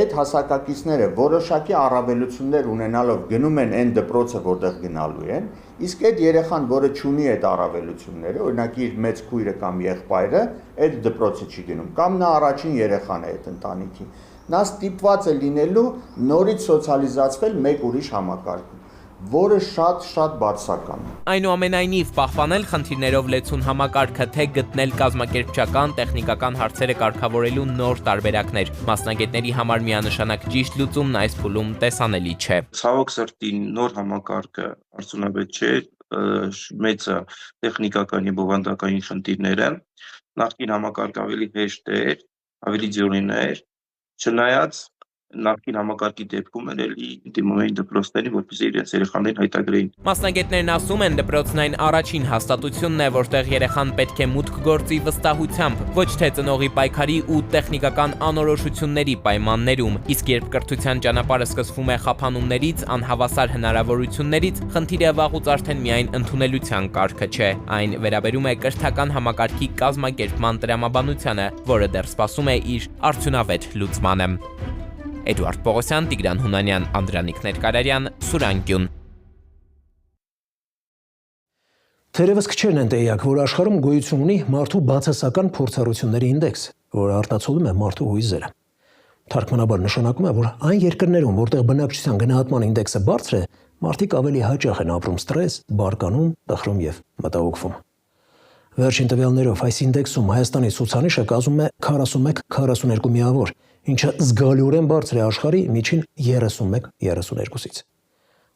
[SPEAKER 14] այդ հասակակիցները որոշակի առավելություններ ունենալով գնում են այն դպրոցը, որտեղ գնալու են, իսկ այդ երեխան, որը չունի այդ առավելությունները, օրինակ իր մեծ քույրը կամ եղբայրը, այդ դպրոցը չի գնում, կամ նա առաջին երեխան է այդ ընտանիքի, նա ստիպված է լինելու նորից սոցիալիզացվել մեկ ուրիշ համակարգում, որը շատ բարձրական է։
[SPEAKER 3] Այնուամենայնիվ, պահպանել խնդիրներով լեցուն համակարգը, թե գտնել կազմակերպչական, տեխնիկական հարցերը կարգավորելու նոր տարբերակներ։ Մասնագետների համար միանշանակ ճիշտ լուծումն այս փուլում տեսանելի չէ։
[SPEAKER 2] Ցավոք սրտի նոր համակարգը արդյունավետ չէ, մեծը տեխնիկական եւ բովանդակային խնդիրներ են։ Նախկին համակարգը ավելի հեշտ էր, ավելի ձյունին էր, չնայած նախկին համակարգի դեպքում էլի դիմում էին դպրոցներին, որպեսզի իրենց երեխաներին հայտագրեին։
[SPEAKER 3] Մասնագետներն ասում են, դպրոցն այն առաջին հաստատությունն է, որտեղ երեխան պետք է մուտք գործի վստահությամբ, ոչ թե ծնողի պայքարի ու տեխնիկական անորոշությունների պայմաններում, իսկ երբ կրթության ճանապարհը սկսվում է խափանումներից, անհավասար հնարավորություններից, խնդիրը վաղուց արդեն միայն ընդունելության կարգը չէ, այն վերաբերում է կրթական համակարգի կազմակերպման տրամաբանությանը, որը դեռ սպասում է իր արդյունավետ լուծմանը։ Էդուարդ Պողոսյան, Տիգրան Հունանյան, Անդրանիկ Ներկարարյան, Սուրանկյուն։
[SPEAKER 1] Թերևս քչերն են տեղյակ, որ աշխարհում գոյություն ունի մարդու բացասական փորձառությունների ինդեքս, որը արտացոլում է մարդու հույզերը։ Թարգմանաբար նշանակում է, որ այն երկրներում, որտեղ բնակչության գնահատման ինդեքսը բարձր է, մարդիկ ավելի հաճախ են ապրում ստրես, բարկանում, տխրում եւ մտահոգվում։ Վերջին տվյալներով այս ինդեքսում Հայաստանի ցուցանիշը կազմում է 41-42 միավոր, ինչը զգալիորեն բարձր է աշխարհի միջին 31-32-ից։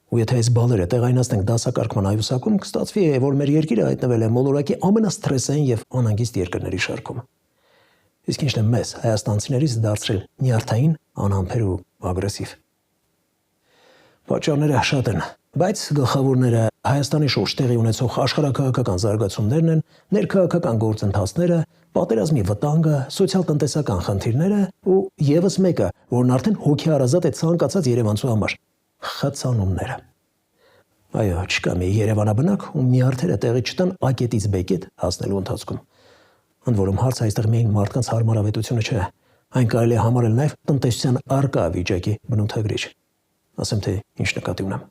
[SPEAKER 1] Ու եթե այս բալերը տեղայնացնենք դասակարգման այուսակում, կստացվի, որ մեր երկիրը հայտնվել է մոլորակի ամենասթրեսային եւ անհանգիստ երկրների շարքում։ Իսկ ինչն է մեզ հայաստանցիներից դարձրել նյարդային, անհամբեր ու ագրեսիվ։ Պատճառները շատ են, բայց գլխավորները Հայաստանի շուրջ տեղի ունեցող աշխարհաքաղաքական զարգացումներն են, ներքաղաքական գործընթացները, պատերազմի վտանգը, սոցիալ-տնտեսական խնդիրները ու եւս մեկը, որն արդեն հոգեարազատ է ցանկացած երևանցու համար՝ խցանումները։ Այո, չկա մի երևանաբնակ, ում նյարդերը տեղի չտան ակետից բեկետ հասնելու ընթացքում։ Ընդ որում հարցը այստեղ միայն մարդկանց հարմարավետությունը չէ, այն կարելի է համարել նաև տնտեսության առկա վիճակի բնութագրիչ։ Ասեմ թե ինչ նկատի ունեմ։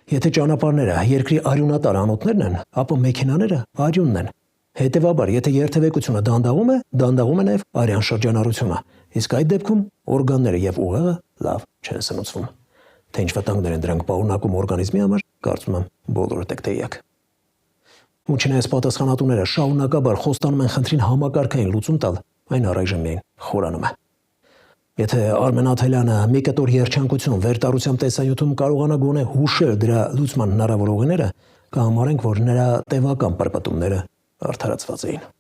[SPEAKER 1] Եթե ճանապարհները երկրի արյունատար անոթներն են, ապա մեքենաները արյունն են։ Հետևաբար, եթե երթևեկությունը դանդաղում է նաև արյան շրջանառությունը, իսկ այդ դեպքում օրգանները եւ ուղեղը լավ չեն սնուցվում։ Թե ինչ վտանգներ են դրանք պարունակում օրգանիզմի համար, կարծում եմ բոլորդ եք տեղյակ։ Ու չնայած պատասխանատուները շարունակաբար խոստանում են խնդրին համակարգային լուծում տալ, այն առայժմ միայն խորանում է։ Եթե Արմեն Աթելյանը մի կտոր երջանկություն վերտարությամբ տեսանյութում կարողանա գոնե հուշել դրա լուծման հնարավոր ուղիները, կհամարենք, որ նրա տևական պրպտումները արդարացված էին։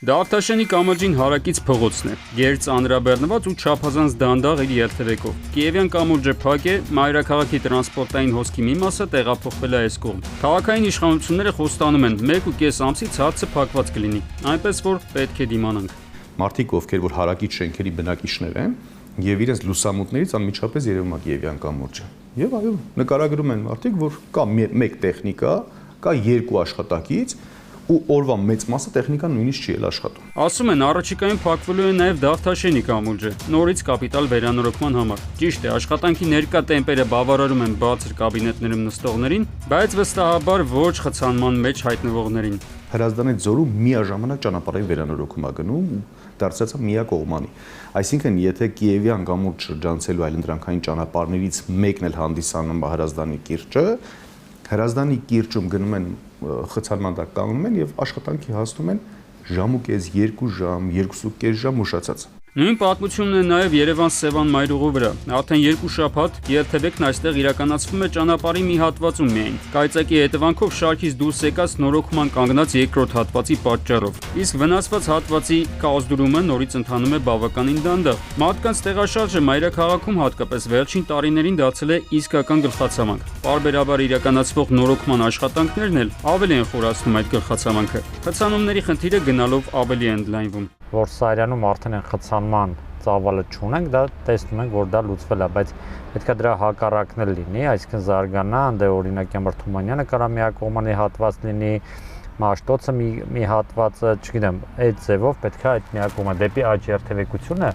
[SPEAKER 15] Դավթաշենի կամրջին հարակից փողոցն է, գերծ անրաբեռնված ու չափազանց դանդաղ իր երթևեկով։ Կիևյան կամուրջը փակ է, մայրաքաղաքի տրանսպորտային հոսքի մի մասը տեղափոխվել է այս կողմ։ Քաղաքային իշխանությունները խոստանում են 1.5 ամսից հացը փակված կլինի, այնպես որ պետք է դիմանանք։
[SPEAKER 16] Մարդիկ, ովքեր որ հարակից շենքերի բնակիչներ են, եւ իրենց լուսամուտներից անմիջապես երևում է Կիևյան կամուրջը։ Եվ այո, նկարագրում են մարդիկ, որ կա մեկ տեխնիկա, կա երկու աշխատակից, ու օրվա մեծ մասը տեխնիկան նույնիսկ չի էլ աշխատում։
[SPEAKER 15] Ասում են առաջիկայում փակվելու է նաև Դավթաշենի կամուրջը, նորից կապիտալ վերանորոգման համար։ Ճիշտ է, աշխատանքի ներկա տեմպերը բավարարում են բարձր կաբինետներում նստողներին, բայց վստահաբար ոչ խցանման մեջ հայտնվողներին։
[SPEAKER 16] Հրազդանի ձորում միաժամանակ ճանապարհի վերանորոգում է գնում ու դարձած է միակողմանի։ Այսինքն, եթե Կիևյան կամուրջ շրջանցելու այլընտրանքային ճանապարհներից մեկն էլ հանդիսանում է Հրազդանի կիրճը, Հրազդանի կիրճում գնում են խցանման տակ կանգնում են եւ աշխատանքի հասնում են ժամուկես 2 ժամ, 2.5 ժամ ուշացած։
[SPEAKER 15] Նույն պատմությունն է նաև Երևան-Սևան մայրուղու վրա։ Արդեն 2 շաբաթ երթևեկն այստեղ իրականացվում է ճանապարհի մի հատվածում միայն։ Կայծակի հետևանքով շարքից դուրս եկած նորոգման կանգնած երկրորդ հատվածի պատճառով։ Իսկ վնասված հատվածի կազդուրումը նորից ընթանում է բավականին դանդաղ։ Մարդկանց տեղաշարժը մայրաքաղաքում հատկապես վերջին տարիներին դարձել է իսկական գլխացավանք։ Պարբերաբար իրականացվող նորոգման աշխատանքներն էլ ավելի են խորացնում այդ գլխացավանքը։ Խցանումների խնդիրը գնալով ավելի է ընդլայնվում։
[SPEAKER 17] Որ Սարյանում արդեն են խցանման ծավալը չունենք, դա տեսնում ենք, որ դա լուծվել է, բայց պետք է դրա հակառակն էլ լինի, այսինքն զարգանա, դե օրինակ Ամբար Թումանյանը կարա միակողմանի հատված լինի, Մաշտոցը մի հատվածը, չգիտեմ, այդ ձևով պետք է այդ միակողմը դեպի աճ երթևեկությունը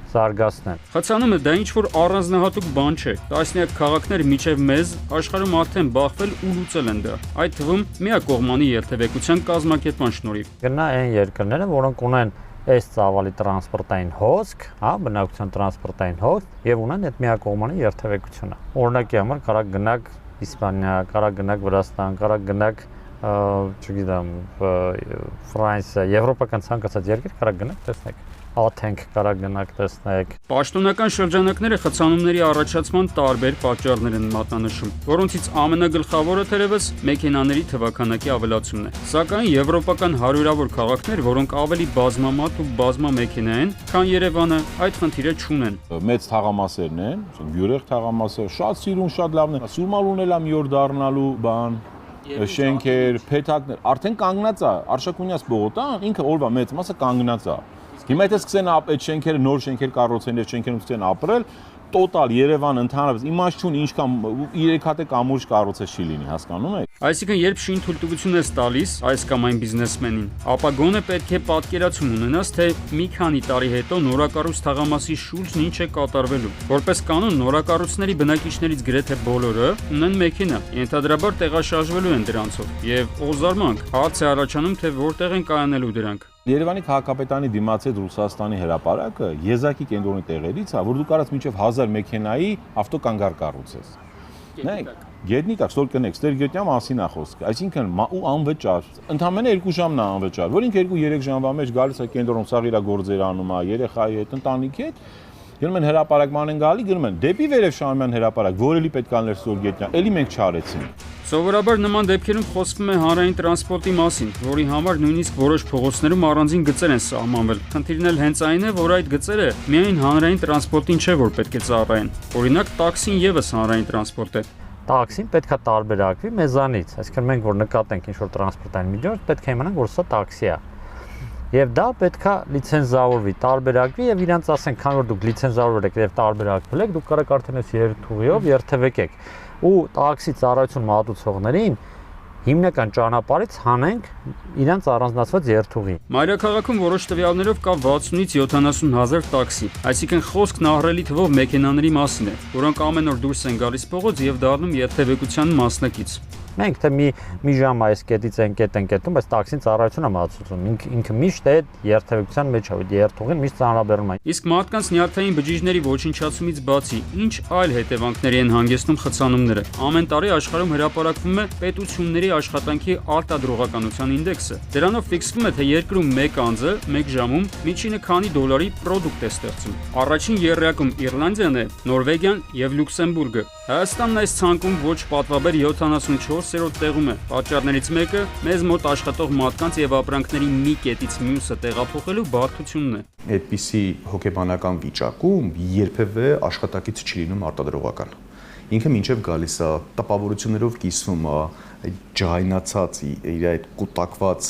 [SPEAKER 17] զարգացնել։
[SPEAKER 15] Խցանումը դա ինչ որ առանձնահատուկ բան չէ։ Տասնյակ քաղաքներ միջև մեզ աշխարհում արդեն բախվել ու լուծել են դա։ Այդ թվում միակողմանի երթևեկության կազմակերպման շնորհիվ։
[SPEAKER 17] Գնա այն երկրները, որոնք ունեն այս ծավալի տրանսպորտային հոսք, բնակության տրանսպորտային հոսք եւ ունեն այդ միակողմանի երթևեկությունը։ Օրինակի համար կարա գնաք Իսպանիա, կարա գնաք Վրաստան, կարա գնաք, չգիտեմ, Ֆրանսիա, եվրոպական ցանկացած երկիր կարա գնաք տեսնեք։ Աթենք կարա գնաք տեսնեք։
[SPEAKER 15] Պաշտոնական շրջանակները խցանումների առաջացման տարբեր պատճառներ են մատնանշում, որոնցից ամենագլխավորը թերևս մեքենաների թվաքանակի ավելացումն է։ Սակայն եվրոպական հարյուրավոր քաղաքներ, որոնք ավելի բազմամատ ու բազմամեքենա են, քան Երևանը, այդ խնդիրը չունեն։
[SPEAKER 18] Մեծ թաղամասերն են, բյուրեղ թաղամասը, շատ սիրուն, շատ լավն է։ Սուրմալուն էլ մի օր դառնալու բան, շենքեր, փեթակներ, արդեն կանգնած է, Արշակունյաց պողոտան, ինքը օրվա մեծ մասը կանգնած է։ Հիմա եթե սկսեն այդ շենքերը նոր շենքեր կառուցեն եւ շենքերում սկսեն ապրել, տոտալ Երևան ընդհանրապես իմաստ չունի ինչքան 3 հատ կամուրջ կառուցել չի լինի, հասկանում եք։
[SPEAKER 15] Այսինքն երբ շին թույլտվություն ես տալիս այս կամ այն բիզնեսմենին, ապա գոնե պետք է պատկերացում ունենաս, թե մի քանի տարի հետո նորակառույց թաղամասի շուրջն ինչ է կատարվելու։ Որպես կանոն նորակառույցների բնակիչներից գրեթե բոլորը ունեն մեքենա, ենթադրաբար տեղաշարժվելու են դրանցով եւ օզարմանք հարց է առաջանում, թե որտեղ են կայանելու դրանք։
[SPEAKER 18] Երևանի քաղաքապետարանի դիմացի Ռուսաստանի հրապարակը եզակի կենտրոնի տեղերից է, որ դու կարաս մինչև 1000 մեքենայի ավտոկանգար կառուցես։ Նայեք, գետնի տակ ստոր կնեք, Ստերգետյա մասին է խոսքը, այսինքն ու անվճար, ընդամենը 2 ժամն է անվճար, որ ինքը 2-3 ժամվա մեջ գալիս է կենտրոն, սաղ իր գործեր անում է, երեխայի հետ, ընտանիքի հետ, գնում են հրապարակման են գալի, գնում են դեպի վերև Շահումյան հրապարակ, որ էլի պետք է լիներ Ստորգետյան, էլի մենք չարեցինք։
[SPEAKER 15] Սովորաբար նման դեպքերում խոսվում է հանրային տրանսպորտի մասին, որի համար նույնիսկ որոշ փողոցներում առանձին գծեր են սահմանվել։ Խնդիրն էլ հենց այն է, որ այդ գծերը միայն հանրային տրանսպորտին չէ, որ պետք է ծառայեն։ Օրինակ, տաքսին եւս հանրային տրանսպորտ է։
[SPEAKER 17] Տաքսին պետք է տարբերակվի մեզանից, այսինքն մենք որ նկատենք ինչ-որ տրանսպորտային միջոց, պետք է իմանանք, որ սա տաքսի է։ Եվ դա պետք է լիցենզավորվի, տարբերակվի եւ իրանց ասենք, քան որ դուք լիցենզավորվել եք եւ տարբերակվել եք, դուք կարող արդեն այս երթուղիով երթևեկեք ու տաքսի ծառայություն մատուցողներին հիմնական ճանապարհից հանենք իրանց առանձնացված երթուղի։
[SPEAKER 15] Մայրաքաղաքում որոշ տվյալներով կա 60-ից 70 հազար տաքսի, այսինքն խոսքն ահռելի թվով մեքենաների մասին է, որոնք ամեն օր դուրս են գալիս փողոց եւ դառնում երթևեկության մասնակից։
[SPEAKER 17] Մենք թե մի ժամ այս կետից այն կետ են կետում, բայց տաքսին ծառայություն է մատուցում։ Ինքը միշտ այդ երթևեկության մեջ է, երթուղին միշտ ծանրաբեռնում է։
[SPEAKER 15] Իսկ մարդկանց նյարդային բջիջների ոչնչացումից բացի, ինչ այլ հետևանքների են հանգեցնում խցանումները։ Ամեն տարի աշխարհում հրապարակվում է պետությունների աշխատանքի արտադրողականության ինդեքսը։ Դրանով ֆիքսվում է, թե երկրում մեկ անձը մեկ ժամում միջինը քանի դոլարի պրոդուկտ է ստեղծում։ Առաջին եռյակում Իռլանդիան է, Նորվեգիան եւ Լյուքսեմբուրգը։ Հայաստանն այս ցանկում ոչ պատվաբեր 74-րդ տեղում է։ Պատճառներից մեկը մեզ մոտ աշխատող մարդկանց եւ ապրանքների մի կետից մյուսը տեղափոխելու բարդությունն է։
[SPEAKER 16] Այդպիսի հոգեբանական վիճակում երբևէ աշխատակից չի լինում արտադրողական։ Ինքը մինչև գալիս է տպավորություններով կիսվում է, այդ ջայնացած իր այդ կուտակված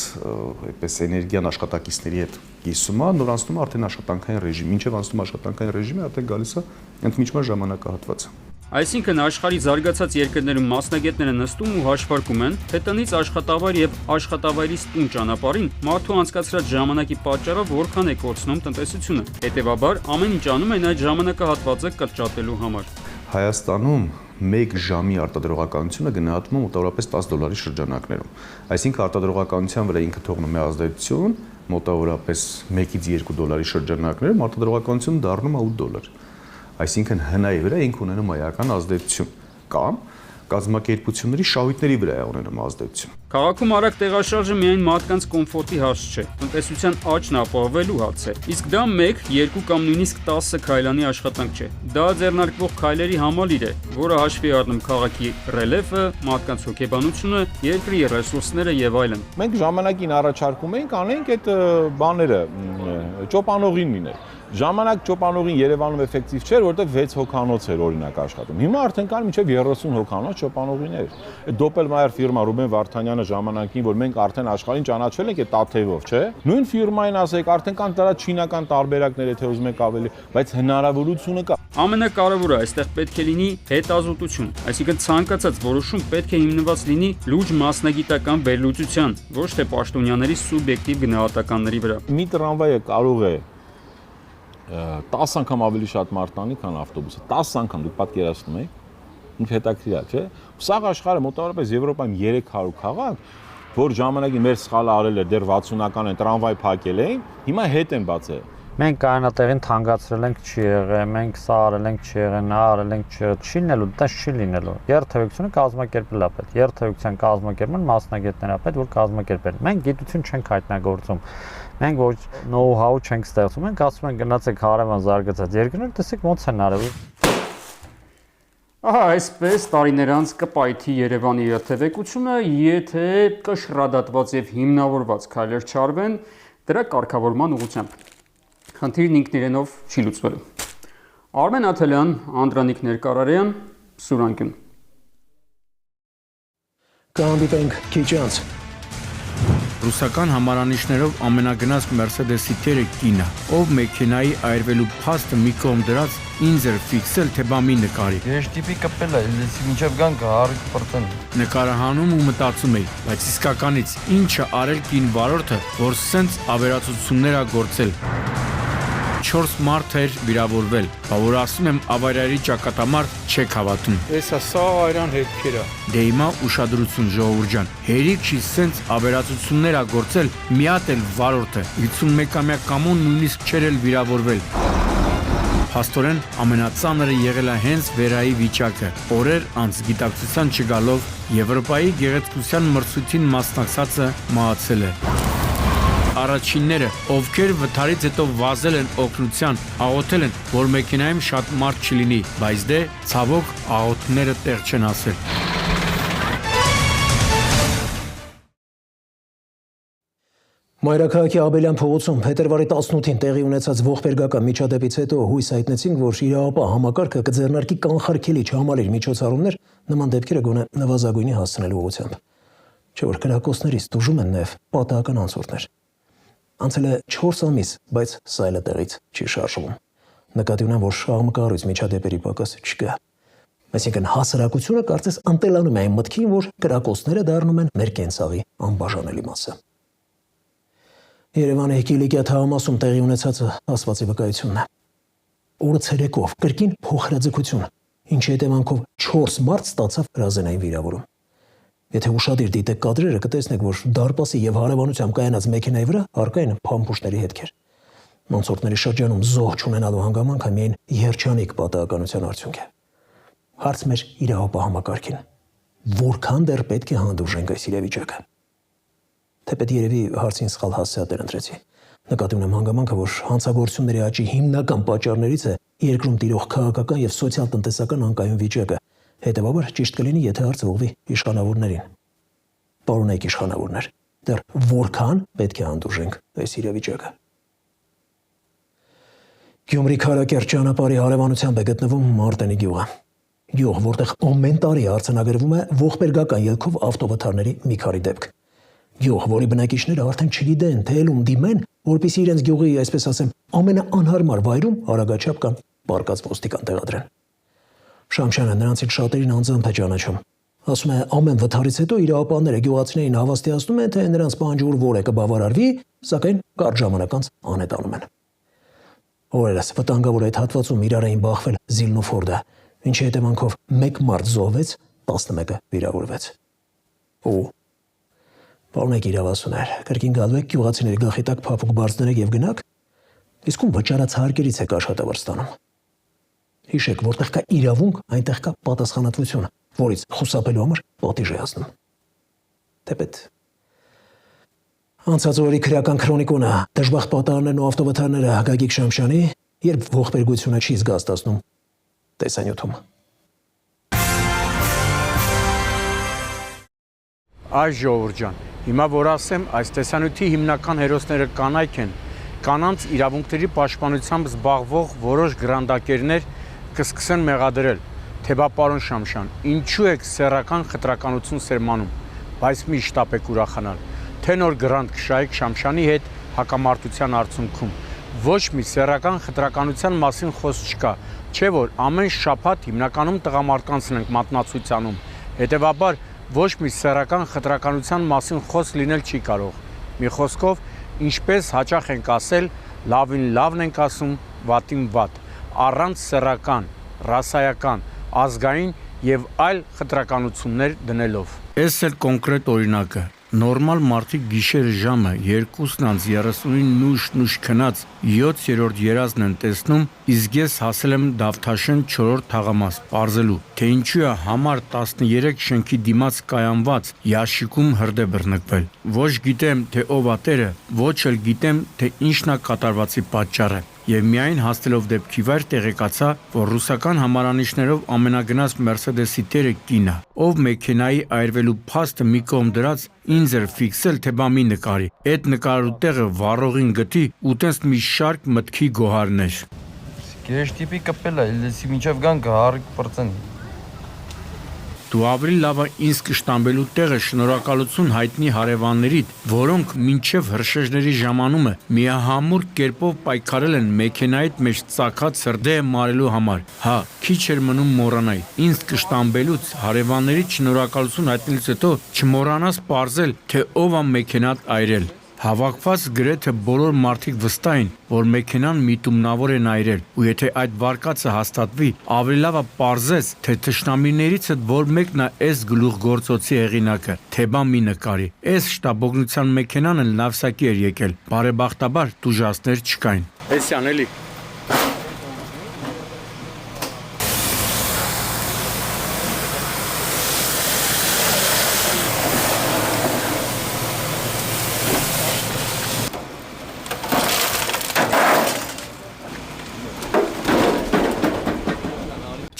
[SPEAKER 16] այդպես էներգիան աշխատակիցների հետ կիսում է, նոր անցնում է արդեն աշխատանքային ռեժիմ, մինչև անցնում աշխատանքային ռեժիմը արդեն գալիս է ընդմիջման ժամանակահատվածը։
[SPEAKER 15] Այսինքն աշխարհի զարգացած երկրներում մասնագետները նստում ու հաշվարկում են, թե տնից աշխատավայր եւ աշխատավայրից տուն ճանապարհին մարդու անցկացրած ժամանակի պատճառով որքան է կորցնում տնտեսությունը։ Հետևաբար ամեն ինչ անում են այդ ժամանակահատվածը կրճատելու համար։
[SPEAKER 16] Հայաստանում 1 ժամի արտադրողականությունը գնահատվում է մոտավորապես $10 շրջանակներում։ Այսինքն արտադրողականության վրա ինքը թողնում է ազդեցություն մոտավորապես 1-ից 2 դոլարի շրջանակներում, արտադրողականությունը դառնում է $8։ Այսինքն հնայի վրա ինք ունենում էական ազդեցություն կամ կազմակերպությունների շահույթների վրա է ունենում ազդեցություն։
[SPEAKER 15] Քաղաքում արագ տեղաշարժը միայն մարդկանց կոմֆորտի հարց չէ, տնտեսության աճն ապահովելու հարց է։ Իսկ դա 1, 2 կամ նույնիսկ 10 քայլանի աշխատանք չէ։ Դա ձեռնարկվող քայլերի համալիր է, որը հաշվի առնում քաղաքի ռելիեֆը, մարդկանց հոգեբանությունը, երկրի ռեսուրսները եւ այլն։
[SPEAKER 18] Մենք ժամանակին առաջարկում էինք անենք այդ բաները, ճոպանողին լինել։ Ժամանակ ճոպանողին Երևանում էֆեկտիվ չէր, որովհետև 6 հոգանոց էր օրինակ աշխատում։ Հիմա արդեն կան մինչև 30 հոգանոց ճոպանողիներ։ Այդ Doppelmayr ֆիրմա Ռուբեն Վարդանյանը ժամանակին, որ մենք արդեն աշխարհին ճանաչել ենք այդ Տաթևով, չէ։ Նույն ֆիրմային ասեք, արդեն կան դրա չինական տարբերակներ, եթե ուզում եք ավելի, բայց հնարավորությունը կա։
[SPEAKER 15] Ամենակարևորը այստեղ պետք է լինի հետազոտություն, այսինքն ցանկացած որոշում պետք է հիմնված լինի լուրջ մասնագիտական վերլուծության, ոչ թե պաշտոնյաների սուբյեկտիվ գնահատականների վրա։
[SPEAKER 18] Մի տրամվայը կարող է 10 անգամ ավելի շատ մարդ տանի, քան ավտոբուսը, 10 անգամ դուք պատկերացնում եք, ինչ հետաքրքիր է, չէ՞։ Սաղ աշխարհը մոտավորապես Եվրոպայում 300 քաղաք, որ ժամանակին մեր սխալը արել էր դեռ 60-ականներին տրամվայ փակել էին, հիմա հետ են բացել։
[SPEAKER 17] Մենք կանատեղին թանկացրել ենք չի եղել, մենք սա արել ենք չի եղել, նա արել ենք չի եղել, չի լինելու, դա չի լինելու։ Երթևեկությունը կազմակերպել է պետք, երթևեկության կազմակերպման մասնագետներ է պետք, որ կազմակերպեն։ Մենք գիտություն չենք հայտնագործում։ Մենք ոչ know-how չենք ստեղծում, մենք ասում ենք գնացեք հարևան զարգացած երկրներ, տեսեք ոնց են արել։
[SPEAKER 5] Ահա այսպես տարիներ անց կպայթի Երևանի երթևեկությունը, եթե կշռադատված եւ հիմնավորված քայլեր չարվեն դրա կարգավորման ուղղությամբ։ Խնդիրն ինքն իրենով չի լուծվելու։ Արմեն Աթելյան, Անդրանիկ Ներկարարյան, Սուրանկյուն։
[SPEAKER 1] Կհանդիպենք քիչ անց։
[SPEAKER 19] Ռուսական համարանիշներով ամենագնաց Mercedes-ի տերը կինը, ով մեքենայի այրվելու փաստը մի կողմ դրած ինձ էր ֆիքսել, թե բա մի նկարի։
[SPEAKER 20] Ես տիպի կպել է, մինչև գան կա 100%։
[SPEAKER 19] Նկարահանում ու մտածում էի, բայց իսկականից ինչը արել կին վարորդը, որ սենց ավերածություններ ա գործել։ 4 մարդ էր վիրավորվել, բա որ ասում եմ ավարիայի ճակատամարտ չեք հավատում։
[SPEAKER 21] Էսա սա այրան հետքեր է։
[SPEAKER 19] Դե հիմա ուշադրություն ժողովուրդ ջան, հերիք չի սենց ավերածություններ ա գործել, մի հատ էլ վարորդը 51-ամյա կամոն նույնիսկ չէր էլ վիրավորվել։ Փաստորեն ամենածանրը եղել է հենց վերայի վիճակը։ Օրեր անց գիտակցության չգալով Եվրոպայի գեղեցկության մրցույթին մասնակցածը մահացել է։ Առաջինները, ովքեր վթարից հետո վազել են օգնության, աղոթել են, որ մեքենայում շատ մարդ չլինի, բայց դե ցավոք աղոթները տեղ չեն ասել։
[SPEAKER 1] Մայրաքաղաքի Աբելյան փողոցում փետրվարի 18-ին տեղի ունեցած ողբերգական միջադեպից հետո հույս հայտնեցինք, որ իրավապահ համակարգը կձեռնարկի կանխարգելիչ համալիր միջոցառումներ նման դեպքերը գոնե նվազագույնի հասցնելու ուղղությամբ։ Չէ՞ որ կրակոցներից դժում են նաև պատահական անցորդներ։ Անցել է 4 ամիս, բայց սա էլ տեղից չի շարժվում։ Նկատի ունեմ, որ շահմկառույց միջադեպերի պակաս չկա։ Այսինքն հասարակությունը կարծես ընտելանում է այն մտքին, որ կրակոցները դառնում են մեր կենցաղի անբաժանելի մասը։ Երևանի Կիլիկիա թաղամասում տեղի ունեցածը ասվածի վկայությունն է։ Օրը ցերեկով կրկին փոխհրաձգություն, ինչի հետևանքով 4 մարդ ստացավ հրազենային վիրավորում։ Եթե ուշադիր դիտեք կադրերը, կտեսնեք, որ դարպասի եւ հարևանությամբ կայանած մեքենայի վրա առկա են փամփուշտների հետքեր։ Անցորդների շրջանում զոհ չունենալու հանգամանքը միայն երջանիկ պատահականության արդյունք է։ Հարց մեր իրավապահ համակարգին. որքան դեռ պետք է հանդուրժենք այս իրավիճակը։ Թեպետ երևի հարցին սխալ հասցեատեր ընտրեցի։ Նկատի ունեմ հանգամանքը, որ հանցագործությունների աճի հիմնական պատճառներից է երկրում տիրող քաղաքական եւ սոցիալ-տնտեսական անկայուն վիճակը։ Հետևաբար ճիշտ կլինի, եթե հարցը ուղղվի իշխանավորներին։ Պարոնայք իշխանավորներ, դեռ որքան պետք է հանդուրժենք այս իրավիճակը։ Գյումրի Քարակերտ ճանապարհի հարևանությամբ է գտնվում Մարտենի գյուղը։ Գյուղ, որտեղ ամեն տարի արձանագրվում է ողբերգական ելքով ավտովթարների մի քանի դեպք։ Գյուղ, որի բնակիչները արդեն չգիտեն, թե ելում դիմեն, որպեսզի իրենց գյուղի, այսպես ասեմ, ամենաանհարմար վայրում արագաչափ կամ պարկած ոստիկան տեղադրեն։ Շամշյանը նրանցից շատերին անձամբ է ճանաչում։ Ասում է, ամեն վթարից հետո իրավապահները գյուղացիներին հավաստիացնում են, թե նրանց պահանջը որը կբավարարվի, սակայն կարճ ժամանակ անց անհետանում են։ Օրերս վտանգավոր այդ հատվածում իրար էին բախվել Զիլն ու Ֆորդը, ինչի հետևանքով 1 մարդ զոհվեց, 11-ը վիրավորվեց։ Ու Պարոնայք իրավասուներ, կրկին գալու եք գյուղացիների գլխի տակ փափուկ բարձներեք եւ գնաք, իսկ ում վճարած հարկերից եք աշխատավարձ ստանում։ Հիշեք, որտեղ կա իրավունք, այնտեղ կա պատասխանատվություն։ որից խուսափելու համար պատիժ է հասնում։ Թեպետ անցած օրի քրեական քրոնիկոնը դժբախտ պատահարներն ու ավտովթարները Գագիկ Շամշյանի երբ ողբերգությունը չի զգաստացնում տեսանյութում։
[SPEAKER 19] Այս ժողովուրդ ջան, հիմա որ ասեմ, այս տեսանյութի հիմնական հերոսները կանայք են, կանանց իրավունքների պաշտպանությամբ զբաղվող որոշ գրանդակերներ կսկսեն մեղադրել, թե բա պարոն Շամշյան, ինչու եք սեռական խտրականություն սերմանում, բայց մի շտապ եք ուրախանալ, թե նոր գրանդ կշայեք Շամշյանի հետ հակամարտության արդյունքում։ Ոչ մի սեռական խտրականության մասին խոսք չկա, չէ որ ամեն շաբաթ հիմնականում տղամարդկանցն ենք մատնացույցանում, հետևաբար ոչ մի սեռական խտրականության մասին խոսք լինել չի կարող։ Մի խոսքով, ինչպես հաճախ ենք ասել, լավին լավն ենք ասում, վատին վատ, առանց սեռական, ռասայական, ազգային եւ այլ խտրականություններ դնելով։ Էս էլ կոնկրետ օրինակը։ Նորմալ մարդիկ գիշերը ժամը 2:39 նուշ քնած 7-րդ երազն են տեսնում, իսկ ես հասել եմ Դավթաշեն 4-րդ թաղամաս, պարզելու, թե ինչու է համար 13 շենքի դիմաց կայանված ящիկում հրդեհ բռնկվել։ Ոչ գիտեմ, թե ով է տերը, ոչ էլ գիտեմ, թե ինչն է կատարվածի պատճառը։ Եվ միայն հասնելով դեպքի վայր տեղեկացա, որ ռուսական համարանիշներով ամենագնաց Մերսեդեսի տերը կինն է, ով մեքենայի այրվելու փաստը մի կողմ դրած ինձ էր ֆիքսել, թե բա մի նկարի։ Այդ նկարու տեղը վառողին գտի ու տենց մի շարք մտքի գոհարներ։
[SPEAKER 20] Քեշ տիպի կպել է, լսի մինչև գան 100%։
[SPEAKER 19] Դու ավելի լավ ինձ կշտամբելու տեղը շնորհակալություն հայտնի հարևաններիդ, որոնք մինչև հրշեջների ժամանումը միահամուռ կերպով պայքարել են մեքենայիդ մեջ ծակած հրդեհը մարելու համար։ Հա, քիչ էր մնում մոռանայի։ Ինձ կշտամբելուց հարևաններիդ շնորհակալություն հայտնելուց հետո չմոռանաս պարզել, թե ով է մեքենատ այրել։ Հավաքված գրեթե բոլոր մարդիկ վստահ են, որ մեքենան միտումնավոր են այրել, ու եթե այդ վարկածը հաստատվի, ավելի լավ է պարզես, թե թշնամիներից որ մեկն է այս գլուխգործոցի հեղինակը, թե բա մի նկարի։ Այս շտաբօգնության մեքենան էլ նավսակի էր եկել, բարեբախտաբար տուժածներ չկային։ Էսյան էլի։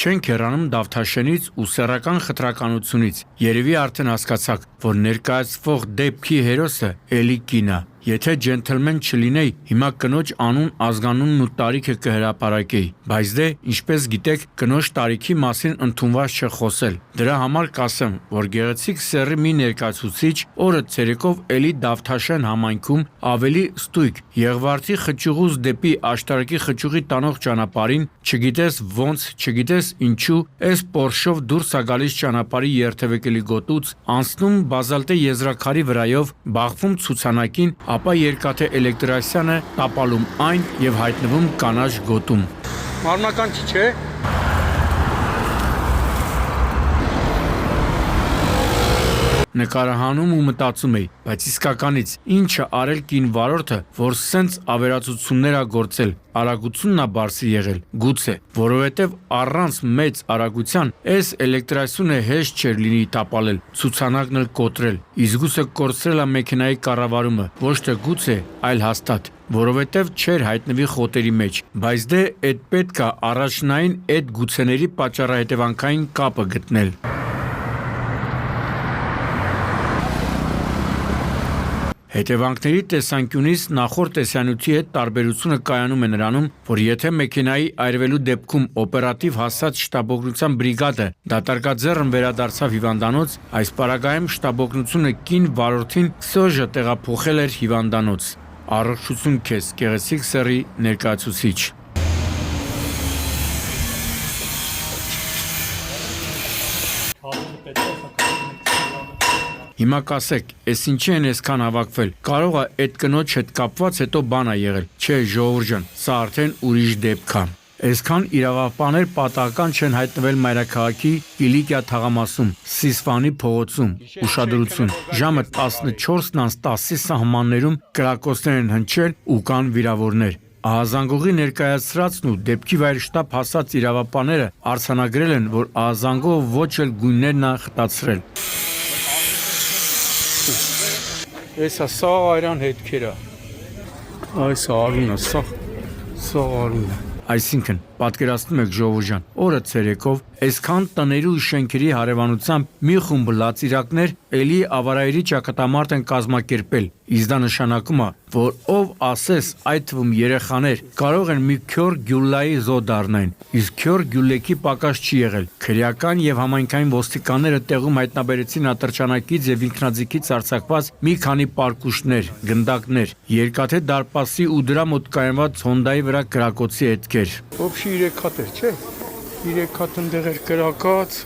[SPEAKER 19] Չենք հեռանում Դավթաշենից ու սեռական խտրականությունից։ Երևի արդեն հասկացաք, որ ներկայացվող դեպքի հերոսը էլի կին է։ Եթե ջենթլմեն չլինեի, հիմա կնոջ անուն, ազգանունն ու տարիքը կհրապարակեի, բայց դե, ինչպես գիտեք, կնոջ տարիքի մասին ընդունված չէ խոսել։ Դրա համար կասեմ, որ գեղեցիկ սեռի մի ներկայացուցիչ օրը ցերեկով էլի Դավթաշեն համայնքում ավելի ստույգ Եղվարդի խճուղուց դեպի աշտարակի խճուղի տանող ճանապարհին, չգիտես ոնց, չգիտես ինչու, այս Պորշով դուրս է գալիս ճանապարհի երթևեկելի գոտուց, անցնում բազալտե եզրաքարի վրայով, բախվում ցուցանակին, ապա երկաթե էլեկտրասյանը տապալում այն եւ հայտնվում կանաչ գոտում։ Մարմնական չէ։ Նկարահանում ու մտածում էի, բայց իսկականից ինչը արել կին վարորդը, որ սենց ավերածություններ ա գործել, արագությունն ա բարձր եղել, գուցե, որովհետև առանց մեծ արագության այս էլեկտրասյունը հեշտ չէր լինի տապալել, ցուցանակն էլ կոտրել, իսկ գուցե կորցրել ա մեքենայի կառավարումը, ոչ թե գուցե, այլ հաստատ, որովհետև չէր հայտնվի խոտերի մեջ, բայց դե այդ պետք ա առաջնային այդ գուցեների պատճառահետևանքային կապը գտնել։ Հետևանքների տեսանկյունից նախորդ տեսանյութի հետ տարբերությունը կայանում է նրանում, որ եթե մեքենայի այրվելու դեպքում օպերատիվ հասած շտաբօգնության բրիգադը դատարկաձեռն վերադարձավ հիվանդանոց, այս պարագայում շտաբօգնությունը կին վարորդին Սոժը տեղափոխել էր հիվանդանոց։ Առողջություն քեզ, գեղեցիկ սեռի ներկայացուցիչ։ Հիմա կասեք, էս ինչի են այսքան հավաքվել, կարող է այդ կնոջ հետ կապված հետո բան ա եղել, չէ ժողովուրդ ջան, սա արդեն ուրիշ դեպք է։ Այսքան իրավապահներ պատահական չեն հայտնվել մայրաքաղաքի Կիլիկիա թաղամասում, Սիսվանի փողոցում, ուշադրություն, ժամը 14:10-ի սահմաններում կրակոցներ են հնչել ու կան վիրավորներ։ Ահազանգողի ներկայացրածն ու դեպքի վայր շտապ հասած իրավապանները արձանագրել են, որ ահազանգողը ոչ էլ գույներն է խտացրել։ Էսա սա այրան հետքերը։ Այս արունը, սա արունը։ Այսինքն, պատկերացնում եք ժողովուրդ ջան, օրը ցերեկով այսքան տների ու շենքերի հարևանությամբ մի խումբ լացիրակներ էլի ավարայերի ճակատամարտ են կազմակերպել։ Իսկ դա նշանակում է, որ ով ասես, այդ թվում երեխաներ, կարող են մի քյոր գյուլայի զոհ դառնային։ Իսկ քյոր գյուլեկի պակաս չի եղել։ Քրեական եւ համայնքային ոստիկանները տեղում հայտնաբերեցին ատրճանակից եւ ինքնաձիգից արձակված մի քանի պարկուշներ, գնդակներ, երկաթե դարպասի ու դրա մոտ կայունված հոնդայի վրա կրակոցի հետքեր։
[SPEAKER 21] Ոբշի 3 հատ էր, չէ՞։ 3 հատ ընդեղ էր կրակած։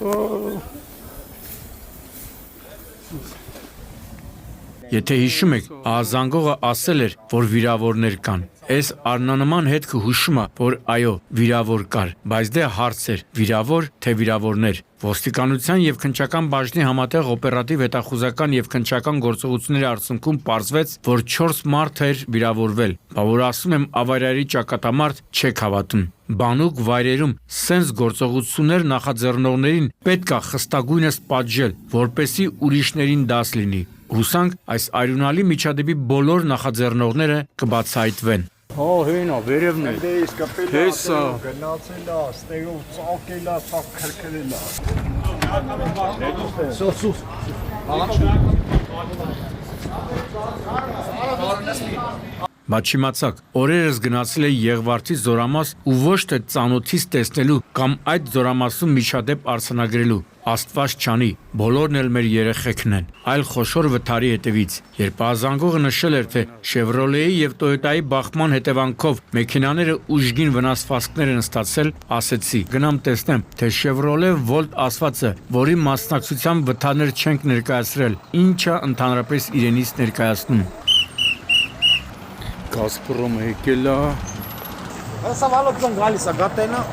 [SPEAKER 19] Եթե հիշում եք, ահազանգողը ասել էր, որ վիրավորներ կան։ Այս առնանման հետքը հուշում է, որ այո, վիրավոր կար, բայց դե հարց էր, վիրավոր թե վիրավորներ։ Ոստիկանության եւ քննչական բաժնի համատեղ օպերատիվ հետախուզական եւ քննչական գործողությունների արդյունքում պարզվեց, որ 4 մարդ էր վիրավորվել։ Բա որ ասում եմ ավարիայի ճակատամարտ չեք հավատում։ Բանուկ վայրերում սենց գործողություններ նախաձեռնողներին պետք է խստագույնս պատժել, որպեսզի ուրիշներին դաս լինի։ Հուսանք այս այրունալի միջադեպի բոլոր նախաձեռնողները կբացահայտվեն։
[SPEAKER 21] Հենա, վերևն է։ Հեսա։
[SPEAKER 7] Գնացել է, ստեղով ծաղկել է, սա քրքրել է։
[SPEAKER 21] Սոս։
[SPEAKER 19] Բա չիմացաք, օրերս գնացել էի Եղվարդի զորամաս ու ոչ թե ծանոթից տեսնելու կամ այդ զորամասում միջադեպ արձանագրելու։ Աստված չանի, բոլորն էլ մեր երեխեքն են, այլ խոշոր վթարի հետևից։ Երբ ահազանգողը նշել էր, թե Chevrolet-ի եւ Toyota-ի բախման հետևանքով մեքենաները ուժգին վնասվածքներ են ստացել, ասեցի, գնամ տեսնեմ, թե Chevrolet Volt ասվածը, որի մասնակցությամբ վթարներ չենք ներկայացրել, ինչա ընդհանրապես իրենից ներկայացնում։
[SPEAKER 21] Գազպրոմը եկել է։
[SPEAKER 7] Հեսա վալոքն գալիս է, գատենա։